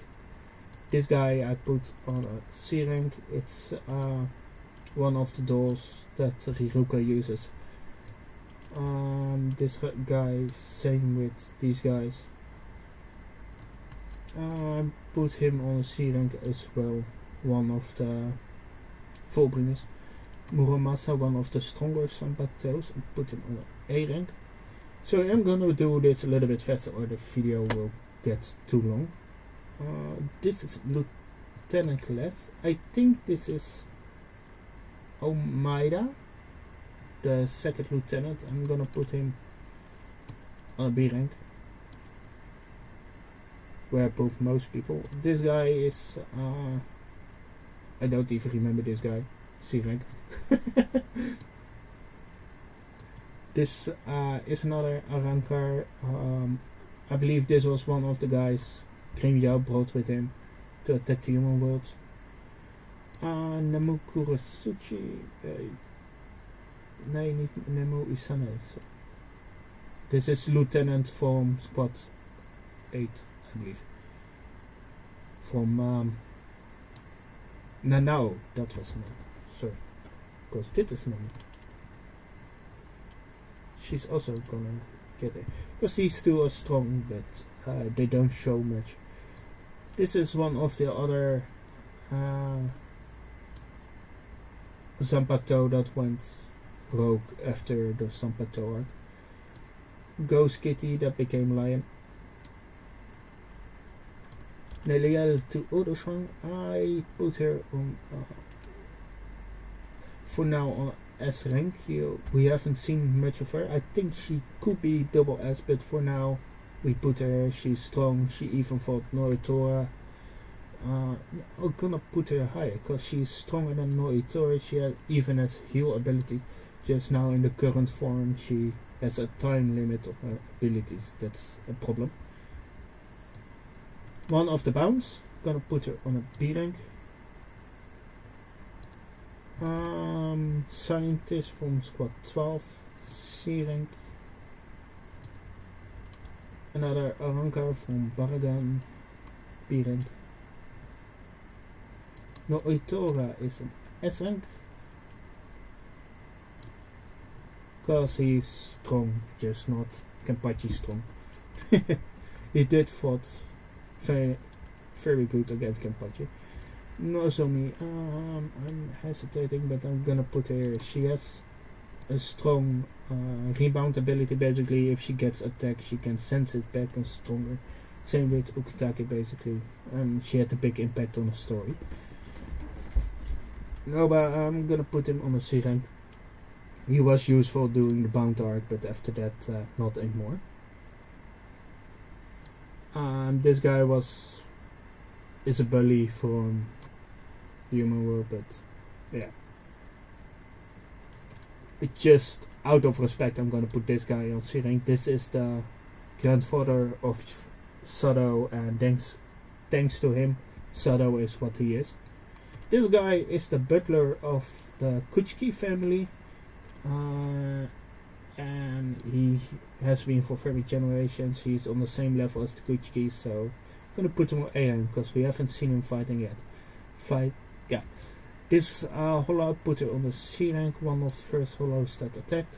A: This guy I put on a C rank. It's one of the dolls that Riruka uses. This guy, same with these guys. Put him on a C rank as well. One of the Fullbringers. Muramasa, one of the stronger Sanpakutos, and put him on A rank. So I'm gonna do this a little bit faster or the video will get too long. This is Lieutenant class. I think this is Omaida, the second lieutenant. I'm gonna put him on a B rank, where I put most people. This guy is I don't even remember this guy. C rank. This is another Arankar. I believe this was one of the guys Grim Yao brought with him to attack the human world. Nemu Kurasuchi. Nee, niet Nemu Isane. So. This is Lieutenant from Squad 8, I believe. From Nanao, that was her name. Sorry. Because dit is name. She's also gonna get it. Because these two are strong, but they don't show much. This is one of the other Sanpakuto that went rogue after the Sanpakuto arc. Ghost Kitty that became Lion. Neliel to Odoswan, I put her on for now on S rank. We haven't seen much of her. I think she could be double S, but for now we put her. She's strong. She even fought Noritora. I'm gonna put her higher because she's stronger than Noritora. She even has heal abilities. Just now in the current form she has a time limit of her abilities. That's a problem. One of the bounds, gonna put her on a B rank. Scientist from Squad 12, C rank. Another Arankar from Baragan, B rank. No Oitora is an S rank. Because he's strong, just not Kenpachi strong. He did fought very, very good against Kenpachi. Nozomi, I'm hesitating, but I'm gonna put her. She has a strong rebound ability. Basically, if she gets attacked, she can sense it back and stronger. Same with Ukitake, basically. And she had a big impact on the story. No, but I'm gonna put him on a C rank. He was useful during the bound arc, but after that, not anymore. This guy is a bully from Human World, but yeah. Just out of respect, I'm gonna put this guy on C rank. This is the grandfather of Sado, and thanks to him, Sado is what he is. This guy is the butler of the Kuchiki family. And he has been for 30 generations. He's on the same level as the Kuchiki, so I'm gonna put him on A rank because we haven't seen him fighting yet. Yeah. This holo I put it on the C rank, one of the first holos that attacked.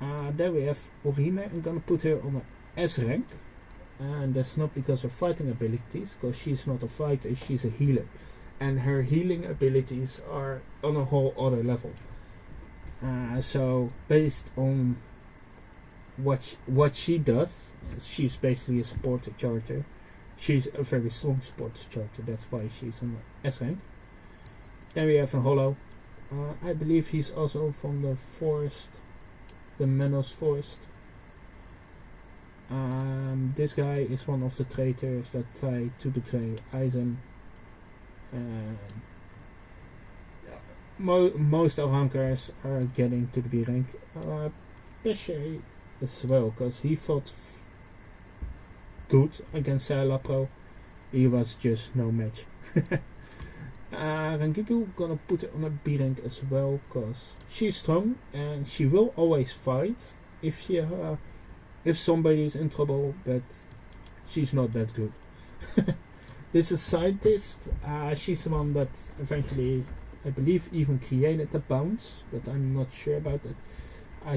A: Then we have Orihime. I'm gonna put her on a S rank, and that's not because of fighting abilities, because she's not a fighter, she's a healer, and her healing abilities are on a whole other level. So based on what she does, she's basically a sports character. She's a very strong sports character. That's why she's on the S rank. Then we have a holo. I believe he's also from the forest, the Menos forest. This guy is one of the traitors that try to betray Aizen. Most rankers are getting to the B rank. Pesce as well, because he fought good against Lapro. He was just no match. Rangiku, gonna put it on a B rank as well, because she's strong and she will always fight if somebody is in trouble, but she's not that good. This is scientist. She's the one that eventually, I believe, even created the bounds, but I'm not sure about it.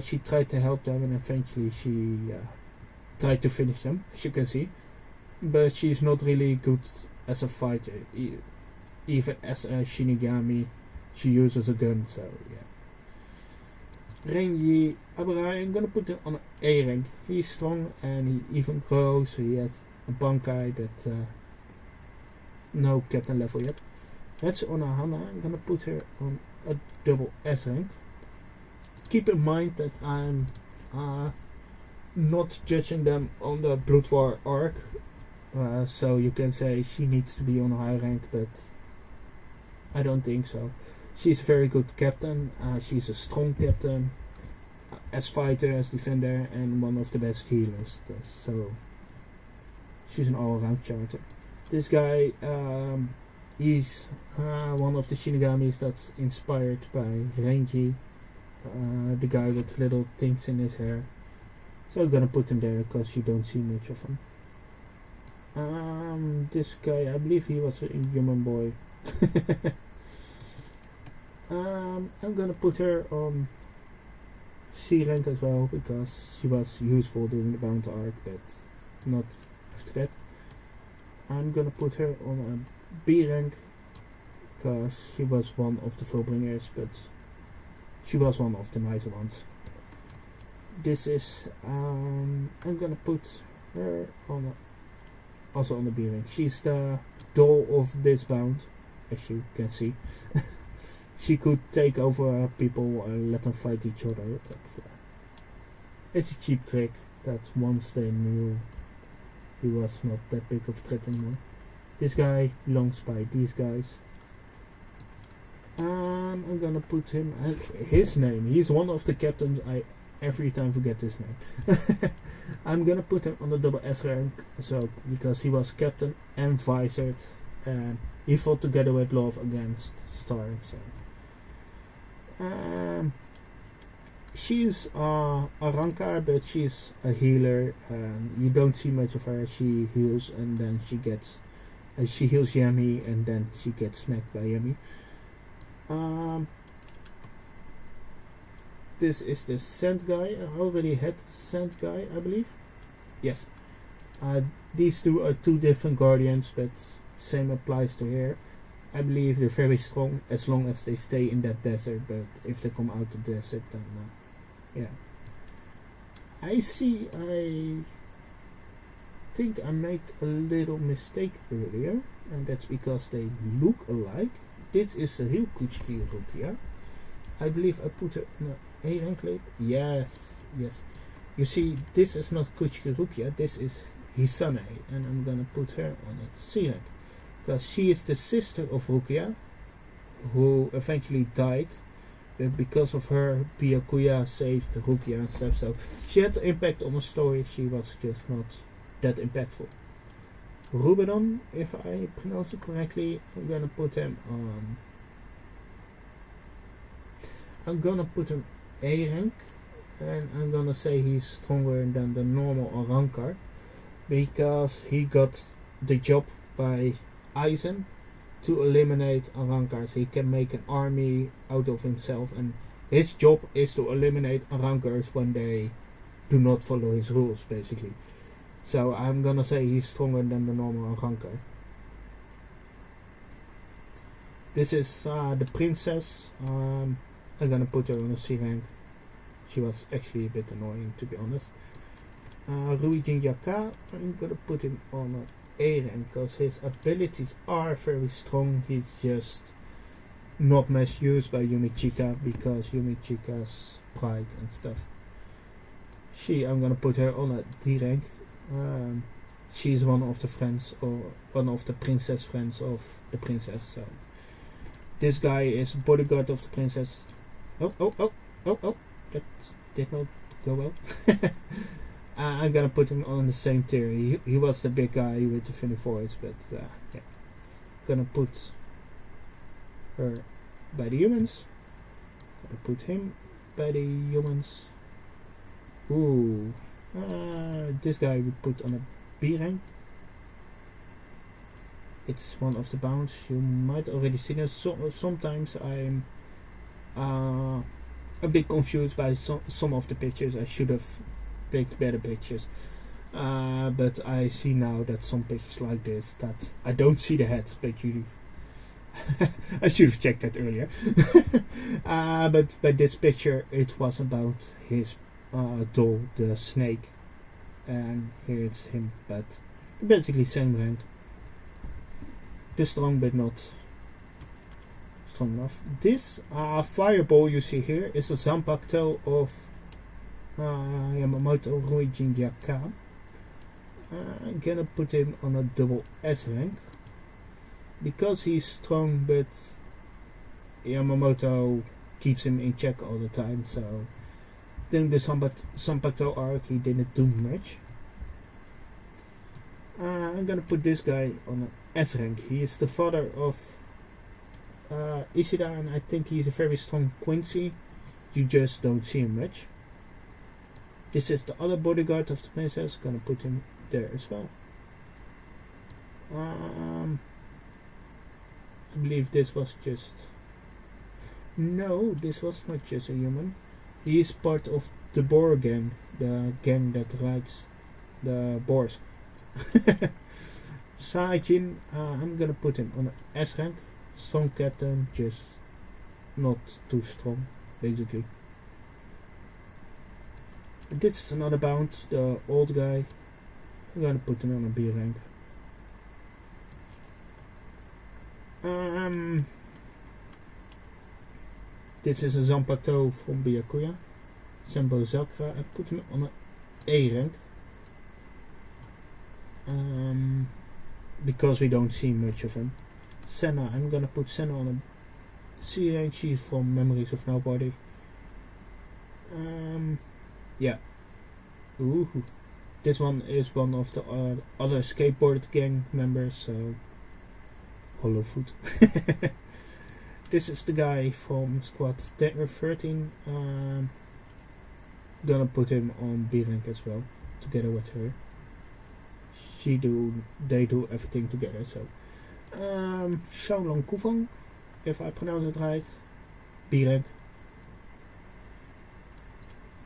A: She tried to help them, and eventually she tried to finish them, as you can see. But she's not really good as a fighter. Even as a Shinigami, she uses a gun, so yeah. Renji Aburai, I'm gonna put him on an A rank. He's strong and he even grows. He has a Bankai that no captain level yet. That's Onahana. I'm gonna put her on a double S rank. Keep in mind that I'm not judging them on the Blood War arc, so you can say she needs to be on a high rank, but I don't think so. She's a very good captain. She's a strong captain, as fighter, as defender, and one of the best healers. So she's an all-around character. This guy, he's one of the Shinigamis that's inspired by Renji, the guy with little things in his hair. So I'm gonna put him there because you don't see much of him. This guy, I believe he was a human boy. I'm gonna put her on C rank as well because she was useful during the bound arc, but not after that. I'm gonna put her on a B rank because she was one of the Fullbringers, but she was one of the nicer ones. This is I'm gonna put her on also on the B rank. She's the doll of this bound, as you can see. She could take over people and let them fight each other, but it's a cheap trick that once they knew he was not that big of a threat anymore. This guy belongs by these guys. I'm gonna put him his name. He's one of the captains. I every time forget his name. I'm gonna put him on the double S rank, so because he was captain and visored, and he fought together with Love against Star. So she's a rankar, but she's a healer. You don't see much of her. She heals and then she gets
B: She heals Yami and then she gets smacked by Yami. This is the Sand guy. I already had Sand guy, I believe. Yes. These two are two different guardians, but same applies to here. I believe they're very strong as long as they stay in that desert, but if they come out of the desert, then yeah. I think I made a little mistake earlier, and that's because they look alike. This is the real Kuchiki Rukia. I believe I put her in a rank clip. Yes. You see, this is not Kuchiki Rukia, this is Hisane, and I'm gonna put her on a C rank. Because she is the sister of Rukia, who eventually died. But because of her, Byakuya saved Rukia and stuff, so she had the impact on the story, she was just not that impactful. Rubedon, if I pronounce it correctly, I'm gonna put him on... I'm gonna put him A rank, and I'm gonna say he's stronger than the normal Arankar, because he got the job by Aizen to eliminate Arankars. He can make an army out of himself, and his job is to eliminate Arankars when they do not follow his rules, basically. So I'm gonna say he's stronger than the normal Arankar. This is the princess. I'm gonna put her on a C rank. She was actually a bit annoying, to be honest. Ruijin Yaka, I'm gonna put him on a A rank because his abilities are very strong. He's just not misused by Yumichika because Yumichika's pride and stuff. I'm gonna put her on a D rank. She's one of the friends, or one of the princess friends of the princess. So this guy is bodyguard of the princess. Oh, that did not go well. I'm gonna put him on the same tier. He was the big guy with the funny voice, but yeah. Gonna put her by the humans. Gonna put him by the humans. Ooh. This guy we put on a B rank. It's one of the bounds. You might already see it. Sometimes I'm a bit confused by some of the pictures. I should have picked better pictures. But I see now that some pictures like this, that I don't see the head, but you I should have checked that earlier. But by this picture it was about his doll, the snake, and here it's him, but basically same rank. Just strong but not strong enough. This fireball you see here is a Zanpakuto of Yamamoto Ruijin Yaka. I'm gonna put him on a double S rank because he's strong, but Yamamoto keeps him in check all the time, so during the Zanpakuto arc he didn't do much. I'm gonna put this guy on an S rank. He is the father of Ishida, and I think he's a very strong Quincy. You just don't see him much. This is the other bodyguard of the princess. Gonna put him there as well. I believe this was just... No, this was not just a human. He is part of the boar gang, the gang that rides the boars. Saijin, I'm gonna put him on an S rank. Strong captain, just not too strong, basically. This is another bound, the old guy. I'm gonna put him on a B rank. This is a Zanpakuto from Byakuya, Senbo Sakura. I put him on an A rank. Because we don't see much of him. Senna, I'm gonna put Senna on a C rank. She's from Memories of Nobody. Yeah. Ooh. This one is one of the other skateboard gang members, so hollow foot. This is the guy from squad 13. Gonna put him on B rank as well, together with her. They do everything together, so Xiaolong Kufang, if I pronounce it right. B rank.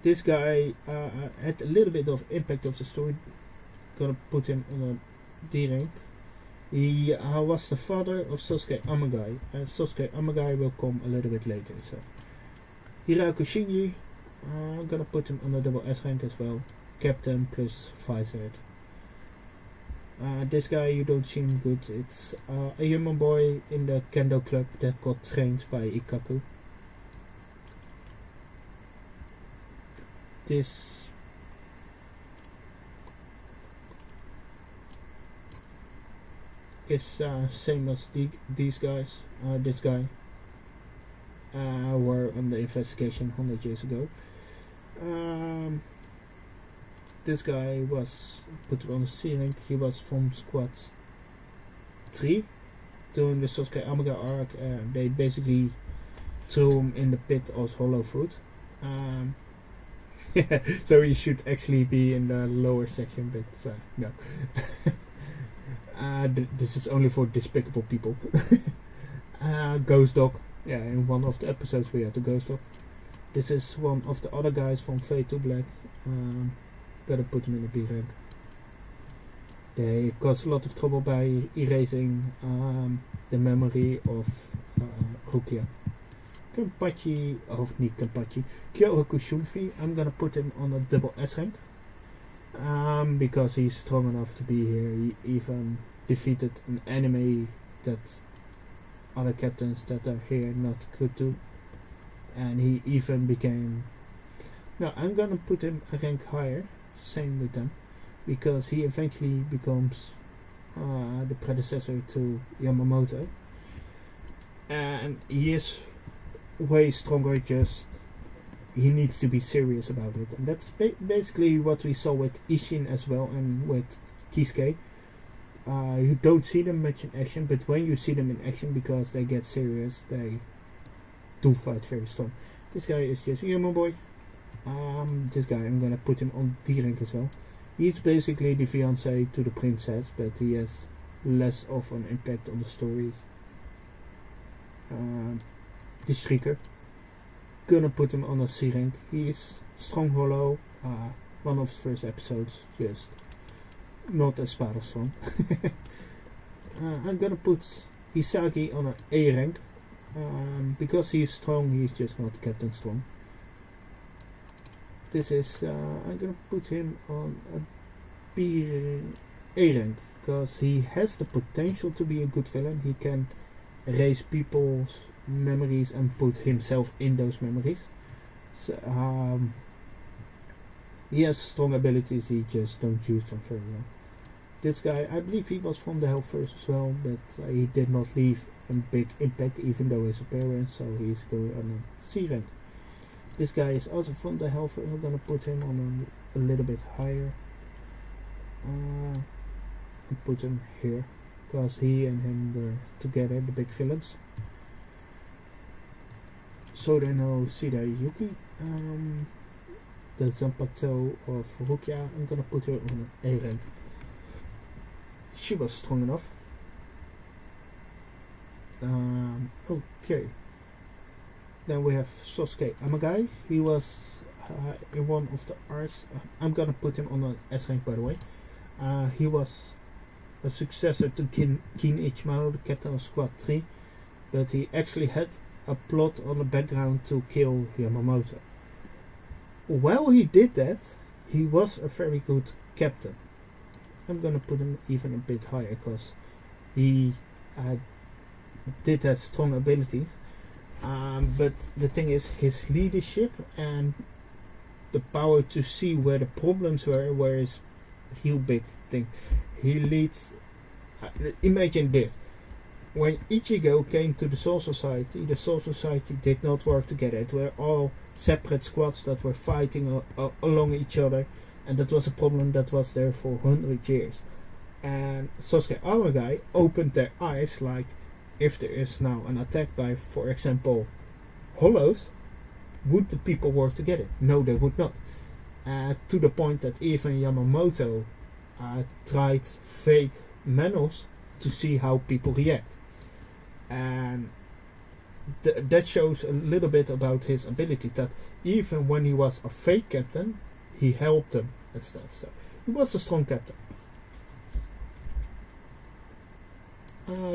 B: This guy had a little bit of impact of the story. Gonna put him on a D rank. He was the father of Sasuke Amagai, and Sasuke Amagai will come a little bit later. So Hiraku Shinji, I'm gonna put him on a double S rank as well. Captain plus Vice. This guy, you don't see him good. It's a human boy in the Kendo club that got trained by Ikaku. This is same as these guys. This guy were under investigation 100 years ago. This guy was put on the ceiling. He was from squad 3 during the Sasuke Amaga arc. They basically threw him in the pit as hollow food. So he should actually be in the lower section, but no. This is only for despicable people. Ghost Dog. Yeah, in one of the episodes we had the Ghost Dog. This is one of the other guys from Fade to Black. Gotta put him in a B rank. They caused a lot of trouble by erasing the memory of Rukia. Kenpachi, niet Kenpachi, Kyoraku Shunfi, I'm gonna put him on a double S rank. Because he's strong enough to be here. He even defeated an enemy that other captains that are here not could do. And he even became... No, I'm gonna put him a rank higher. Same with them, because he eventually becomes the predecessor to Yamamoto, and he is way stronger. Just he needs to be serious about it, and that's basically what we saw with Ishin as well, and with Kisuke. You don't see them much in action, but when you see them in action, because they get serious, they do fight very strong. This guy is just a human boy. This guy, I'm gonna put him on D rank as well. He's basically the fiance to the princess, but he has less of an impact on the stories. The Shrieker, gonna put him on a C rank. He is strong hollow. One of the first episodes, just not as father strong. I'm gonna put Hisagi on an A rank. Because he's strong, he's just not Captain Strong. This is, I'm gonna put him on a A rank, because he has the potential to be a good villain. He can erase people's memories and put himself in those memories. So, he has strong abilities, he just don't use them very well. This guy, I believe he was from the Hellverse as well, but he did not leave a big impact even though his appearance, so he's going on a C rank. This guy is also from the Hellverse. I'm gonna put him on a little bit higher. And put him here, because he and him were together, the big villains. Soreno Shida Yuki, the Zanpakuto of Rukia, I'm gonna put her on an A rank. She was strong enough. Okay. Then we have Sasuke Amagai. He was in one of the arcs. I'm gonna put him on an S rank, by the way. He was a successor to Kin Ichimaro, the captain of Squad 3, but he actually had a plot on the background to kill Yamamoto. While he did that, he was a very good captain. I'm gonna put him even a bit higher, because he did have strong abilities. But the thing is, his leadership and the power to see where the problems were his real big thing. He leads. Imagine this: when Ichigo came to the Soul Society did not work together. It were all separate squads that were fighting along each other, and that was a problem that was there for 100 years. And Sasuke Amagai opened their eyes, like, if there is now an attack by, for example, Hollows, would the people work together? No, they would not. To the point that even Yamamoto tried fake manuals to see how people react. And that shows a little bit about his ability, that even when he was a fake captain, he helped them and stuff. So he was a strong captain.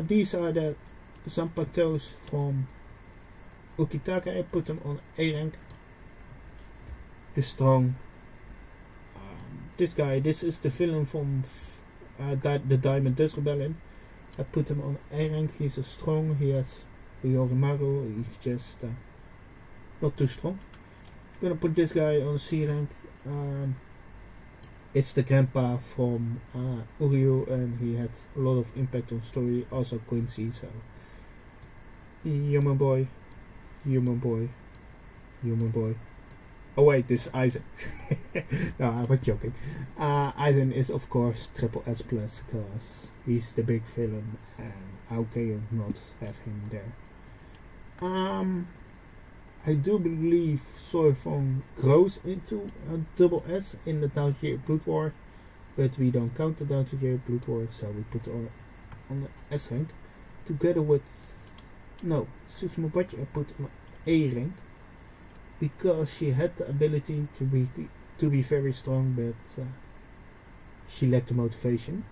B: These are the Zanpakutos from Ukitake. I put them on A rank. The strong. This guy, this is the villain from the Diamond Dust Rebellion. I put him on A rank. He's a strong. He has Ryorimaru. He's just not too strong. I'm gonna put this guy on C rank. It's the grandpa from Uryu, and he had a lot of impact on story. Also Quincy, so human boy, human boy, human boy. Oh wait, this is Aizen. No, I was joking. Aizen is of course triple S plus because he's the big villain, and how can you not have him there? I do believe Soifong grows into a double S in the Down to J Blood War, but we don't count the Down to J Blood War, so we put her on the S rank together with Susumu-Bachi. I put on A rank because she had the ability to be very strong, but she lacked the motivation.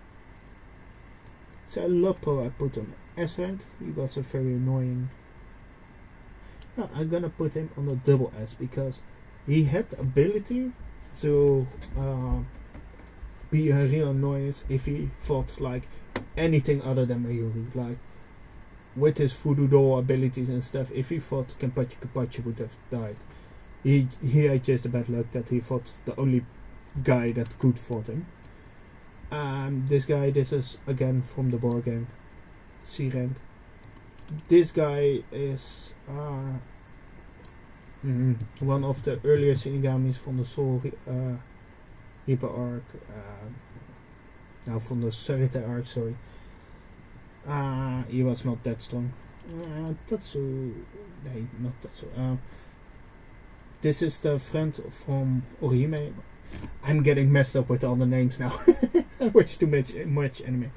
B: So Loppo I put on S rank. He was a very annoying. No, I'm gonna put him on a double S because he had the ability to be a real annoyance if he fought like anything other than Mayuri. Like with his voodoo doll abilities and stuff, if he fought Kenpachi would have died. He had just the bad luck that he fought the only guy that could fight him. This guy, this is again from the Boar Gang, C rank. This guy is one of the earlier Shinigamis from the Soul Reaper arc. From the Sarita arc, sorry. He was not that strong. Tatsu. Nee, not Tatsu. This is the friend from Orihime. I'm getting messed up with all the names now. I watch too much anime.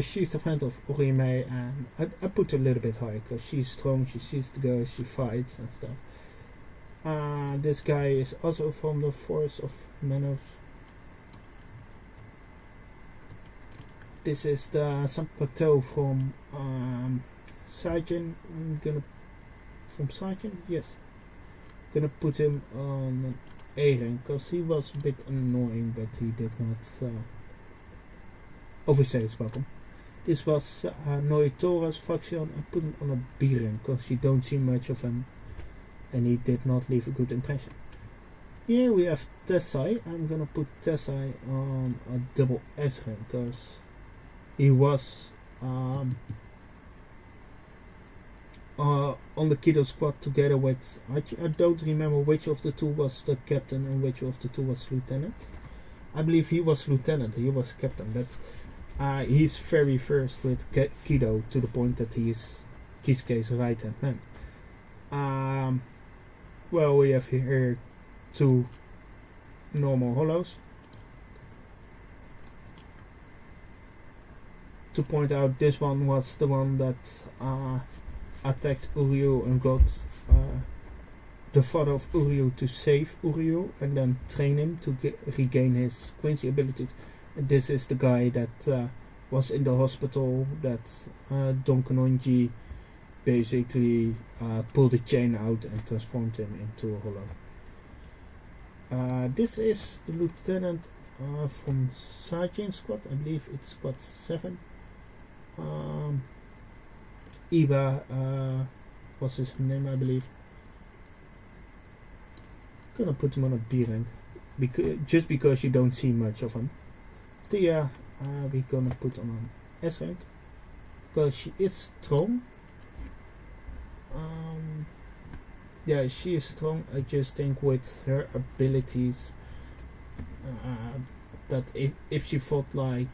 B: She's the friend of Orihime, and I put her a little bit high because she's strong, she sees the girls, she fights and stuff. This guy is also from the Forest of Manos. This is the Zanpakuto from Saijin. From Saijin? Yes. I'm gonna put him on A rank because he was a bit annoying, but he did not overstay his welcome. This was Noitora's faction. I put him on a B rank because you don't see much of him, and he did not leave a good impression. Here we have Tessai. I'm gonna put Tessai on a double S rank because he was on the Kido squad together with I don't remember which of the two was the captain and which of the two was lieutenant. I believe he was lieutenant, he was captain, but he's very first with Kido to the point that he is Kisuke's right hand man. Well, we have here two normal hollows. To point out, this one was the one that attacked Uryu and got the father of Uryu to save Uryu and then train him to regain his Quincy abilities. And this is the guy that was in the hospital that Don Kanonji basically pulled the chain out and transformed him into a hollow. This is the lieutenant from Sergeant Squad. I believe it's Squad 7. Iba was his name, I believe. Gonna put him on a B rank just because you don't see much of him. Tia, we're gonna put on an S rank because she is strong. Yeah, she is strong. I just think with her abilities that if she fought like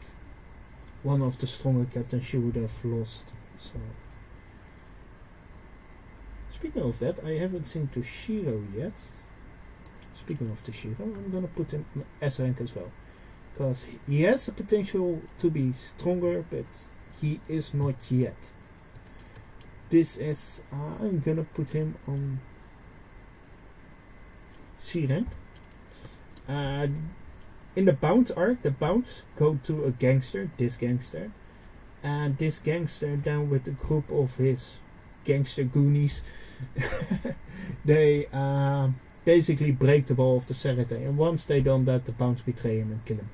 B: one of the stronger captains, she would have lost. So speaking of that, I haven't seen Toshiro yet. Speaking of Toshiro, I'm gonna put him on S rank as well because he has the potential to be stronger, but he is not yet. This is, I'm gonna put him on C rank. In the bounce arc, the bounce go to a gangster, this gangster. And this gangster, then with a group of his gangster goonies, they basically break the ball of the Serete. And once they done that, the bounce betray him and kill him.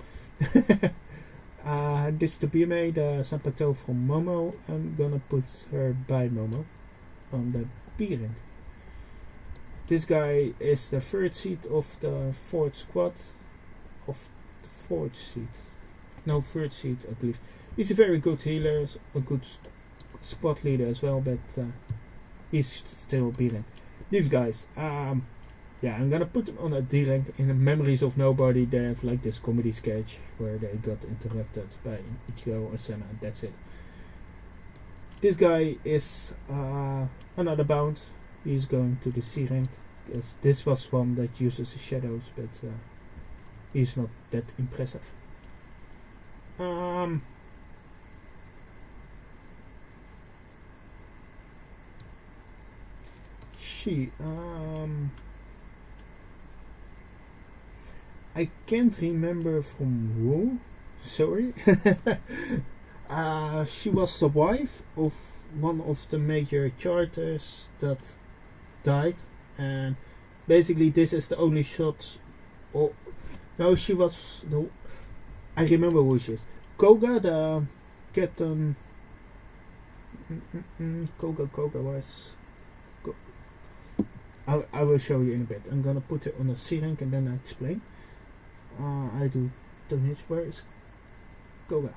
B: This to be made Sampato from Momo. I'm gonna put her by Momo on the B rank. This guy is the third seat of the fourth squad. Of the fourth seat. No, third seat, I believe. He's a very good healer, a good squad leader as well, but he's still B rank. These guys, yeah, I'm gonna put them on a D rank. In the Memories of Nobody, they have like this comedy sketch where they got interrupted by Ichigo or Senna, and that's it. This guy is another bound. He's going to the C rank. This was one that uses the shadows, but he's not that impressive. I can't remember from who. Sorry. She was the wife of one of the major charters that died, and basically this is the only shot. Oh, no, she was the. I remember who she is. Koga, the captain. Koga was. I will show you in a bit. I'm gonna put it on a C rank and then I explain. I do donate. Where is Koga?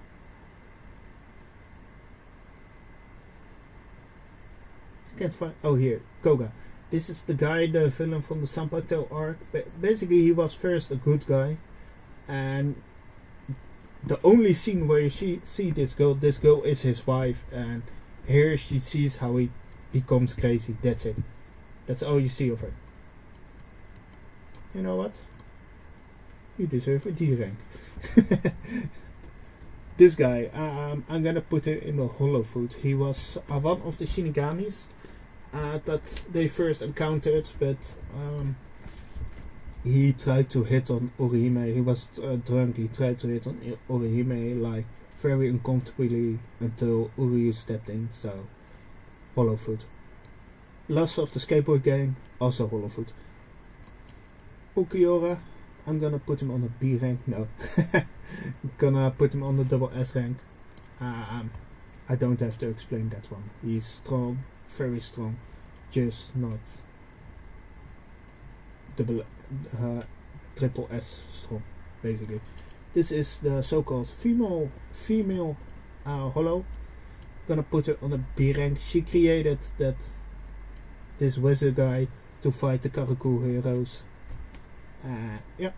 B: Can't find. Oh, here, Koga. This is the guy, the villain from the Sanpakuto arc. Basically, he was first a good guy, and the only scene where you see this girl is his wife, and here she sees how he becomes crazy. That's it. That's all you see of her. You know what? You deserve a D rank. This guy, I'm gonna put him in the hollow foot. He was one of the Shinigamis that they first encountered, but he tried to hit on Orihime. He was drunk. He tried to hit on Orihime like very uncomfortably until Uryu stepped in. So, hollow foot. Last of the skateboard gang, also hollow foot. Ukiora, I'm gonna put him on a B rank. No, I'm gonna put him on the double S rank. I don't have to explain that one. He's strong, very strong, just not double, triple S strong. Basically, this is the so-called female hollow. Gonna put her on a B rank. She created this wizard guy to fight the Karaku heroes. Yeah,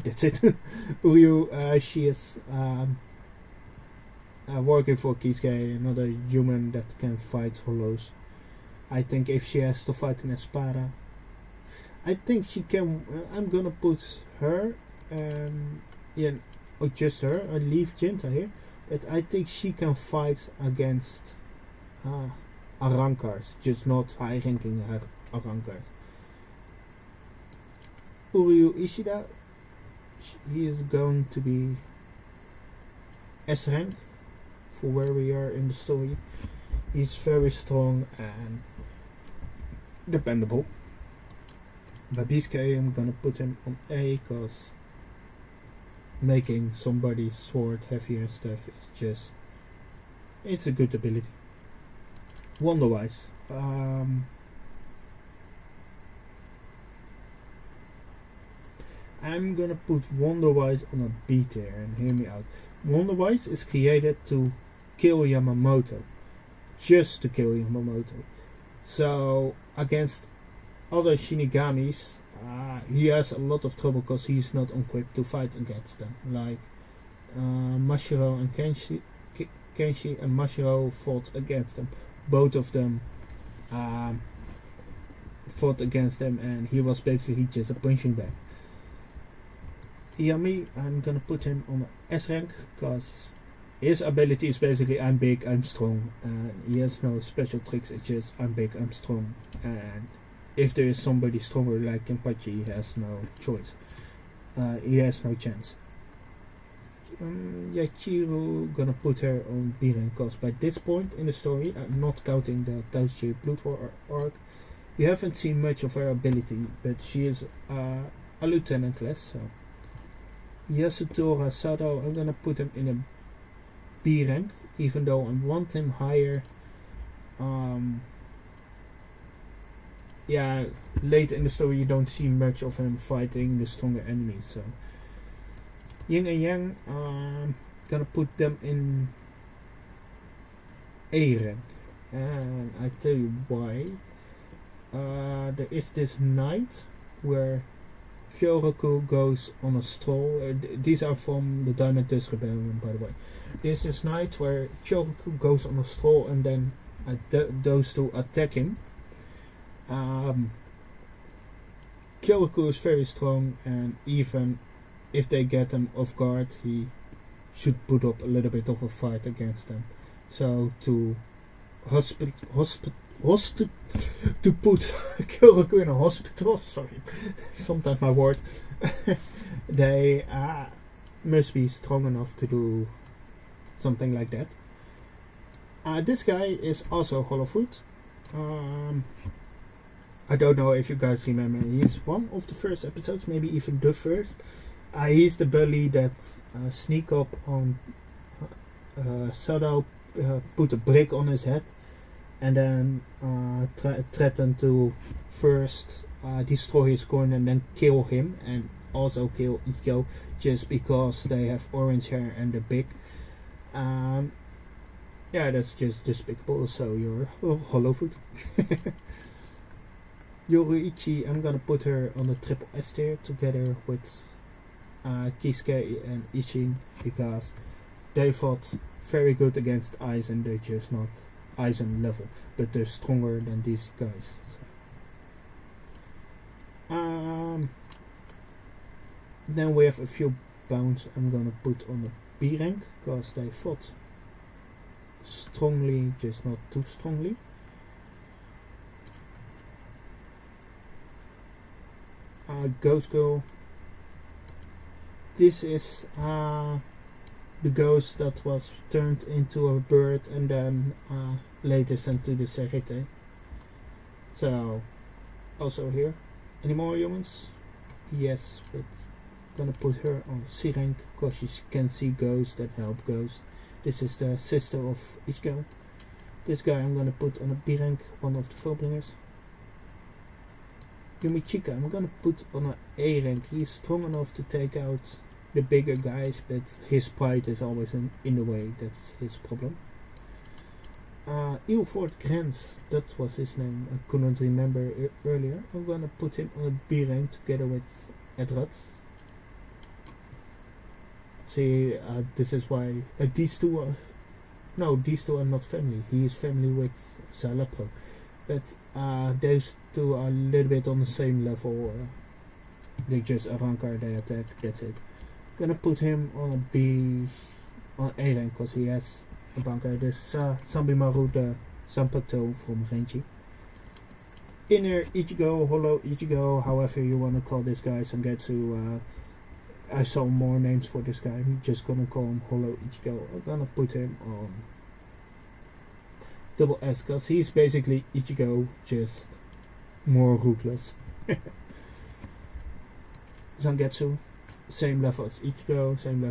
B: that's it. Uryu, she is working for Kisuke, another human that can fight hollows. I think if she has to fight an Espada, I think she can. I'm gonna put her, yeah, or just her. I leave Jinta here, but I think she can fight against Arankars, just not high-ranking Arankars. Uryu Ishida, he is going to be S rank for where we are in the story. He's very strong and dependable. Babisuke, I'm gonna put him on A because making somebody's sword heavier and stuff is just, it's a good ability. Wonder-wise, I'm gonna put Wonder-wise on a B tier, and hear me out. Wonder-wise is created to kill Yamamoto, just to kill Yamamoto. So against other Shinigamis, he has a lot of trouble because he's not equipped to fight against them. Like Mashiro and Kenshi and Mashiro fought against them. Both of them fought against them, and he was basically just a punching bag. Yami, I'm gonna put him on S rank because his ability is basically I'm big, I'm strong, and he has no special tricks. It's just I'm big, I'm strong, and if there is somebody stronger like Kenpachi, he has no choice. He has no chance. Yachiru gonna put her on B rank because by this point in the story, not counting the Taoshi Blood War arc, you haven't seen much of her ability, but she is a lieutenant class. So Yasutora Sado, I'm gonna put him in a B rank, even though I want him higher. Yeah, late in the story you don't see much of him fighting the stronger enemies. So Yin and Yang, gonna put them in A rank, and I tell you why. There is this night where Kyoraku goes on a stroll. These are from the Diamond Dust Rebellion, by the way. There's this night where Kyoraku goes on a stroll and then those two attack him. Kyoraku is very strong, and even if they get him off guard, he should put up a little bit of a fight against them. So to to put Kyoraku in a hospital, sorry, sometimes my word, they must be strong enough to do something like that. This guy is also Hollowfoot. I don't know if you guys remember, he's one of the first episodes, maybe even the first. He's the bully that sneak up on Sado, put a brick on his head, and then threaten to first destroy his corner and then kill him, and also kill Ichigo just because they have orange hair and they're big. Yeah, that's just despicable. So you're Hollowfoot. Yoruichi, I'm gonna put her on the triple S tier together with Kisuke and Isshin, because they fought very good against Aizen. They're just not Aizen level, but they're stronger than these guys. So. Then we have a few bounds I'm gonna put on the B rank, because they fought strongly, just not too strongly. Ghost Girl. This is the ghost that was turned into a bird and then later sent to the Serete. So, also here. Any more humans? Yes, but gonna put her on C rank because she can see ghosts that help ghosts. This is the sister of Ichigo. This guy I'm gonna put on a B rank, one of the Fullbringers. Yumichika I'm gonna put on an A rank. He's strong enough to take out the bigger guys, but his pride is always in the way. That's his problem. Ilford Grens, that was his name. I couldn't remember earlier. I'm gonna put him on a B rank together with Edrats. See, this is why these two are not family. He is family with Zalepro, but those two are a little bit on the same level. They just a rankar, they attack. That's it. Gonna put him on a B, on A rank, because he has a banker. This Sambimaru, the Zanpakuto from Renji. Inner Ichigo, Hollow Ichigo, however you want to call this guy. Sangetsu. I saw more names for this guy. I'm just gonna call him Hollow Ichigo. I'm gonna put him on double S, because he's basically Ichigo, just more ruthless. Zangetsu, same level as Ichigo, same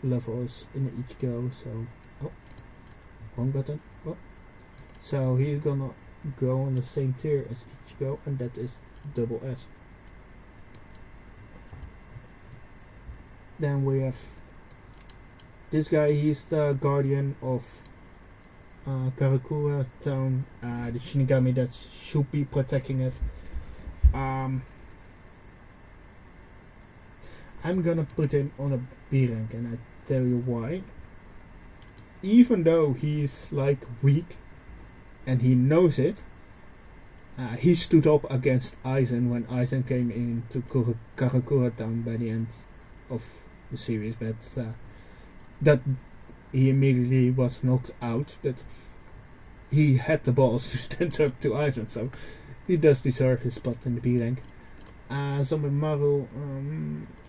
B: level as in Ichigo. So, oh, wrong button. Oh. So he's gonna go on the same tier as Ichigo, and that is double S. Then we have this guy. He's the guardian of Karakura town, the Shinigami that should be protecting it. I'm gonna put him on a B rank, and I tell you why. Even though he's like weak and he knows it, he stood up against Aizen when Aizen came into Karakura town by the end of the series. But that he immediately was knocked out, but he had the balls to stand up to Aizen, so he does deserve his spot in the B rank. Zombie Maru,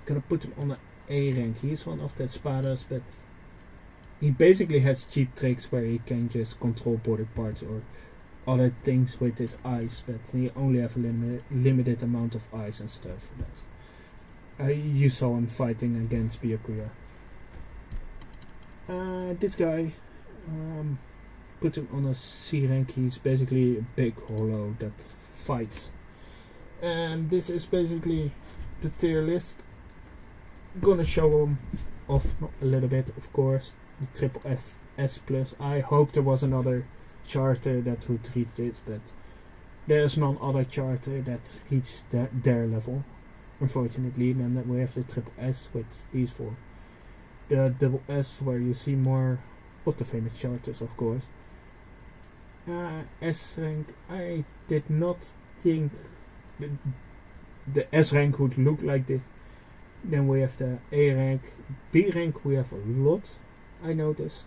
B: gonna put him on an A rank. He's one of the spadas, but he basically has cheap tricks where he can just control body parts or other things with his eyes, but he only have a limited amount of eyes and stuff. You saw him fighting against Byakuya. This guy, put him on a C rank. He's basically a big hollow that fights. And this is basically the tier list. Gonna show him off a little bit, of course. The triple F S plus. I hope there was another charter that would reach this, but there's none other charter that reaches their level, unfortunately. Then that we have the triple S with these four. The double S, where you see more of the famous charters, of course. S rank, I did not think the S rank would look like this. Then we have the A rank. B rank we have a lot, I noticed.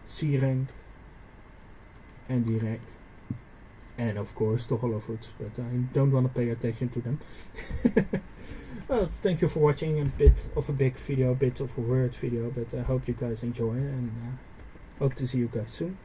B: C rank and D rank. And of course the hollow foot, but I don't want to pay attention to them. Well, thank you for watching a bit of a big video, a bit of a weird video, but I hope you guys enjoy, and hope to see you guys soon.